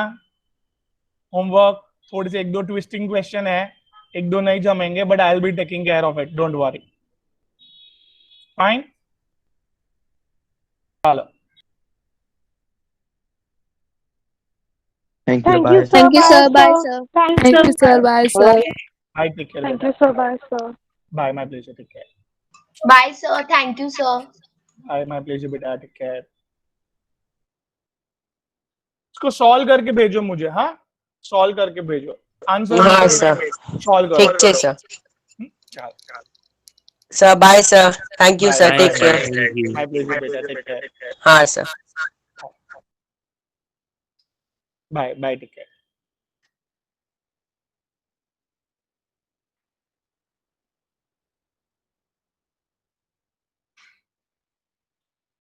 होमवर्क। थोड़ी सी एक दो ट्विस्टिंग क्वेश्चन है, एक दो नहीं जमेंगे, but I will be taking care of it, don't worry. Fine, चलो Thank you. Thank Bye. you, sir. Thank you, Bye, sir. Bye, sir. sir. Thank Thank you, you, sir. Bye, sir. Bye, take care, Thank you, sir. Bye, sir. Bye, my pleasure, take care, Bye, sir. Thank you, sir. Bye, my pleasure बेटा, take care. इसको solve करके भेजो मुझे, हाँ solve करके भेजो, answer हाँ sir, solve ठीक करो। है सर। चल, sir bye sir, thank you sir, Bye, टेक sir. Care. Thank you. My pleasure बेटा, टेक केयर, हाँ sir. Bye bye, take care.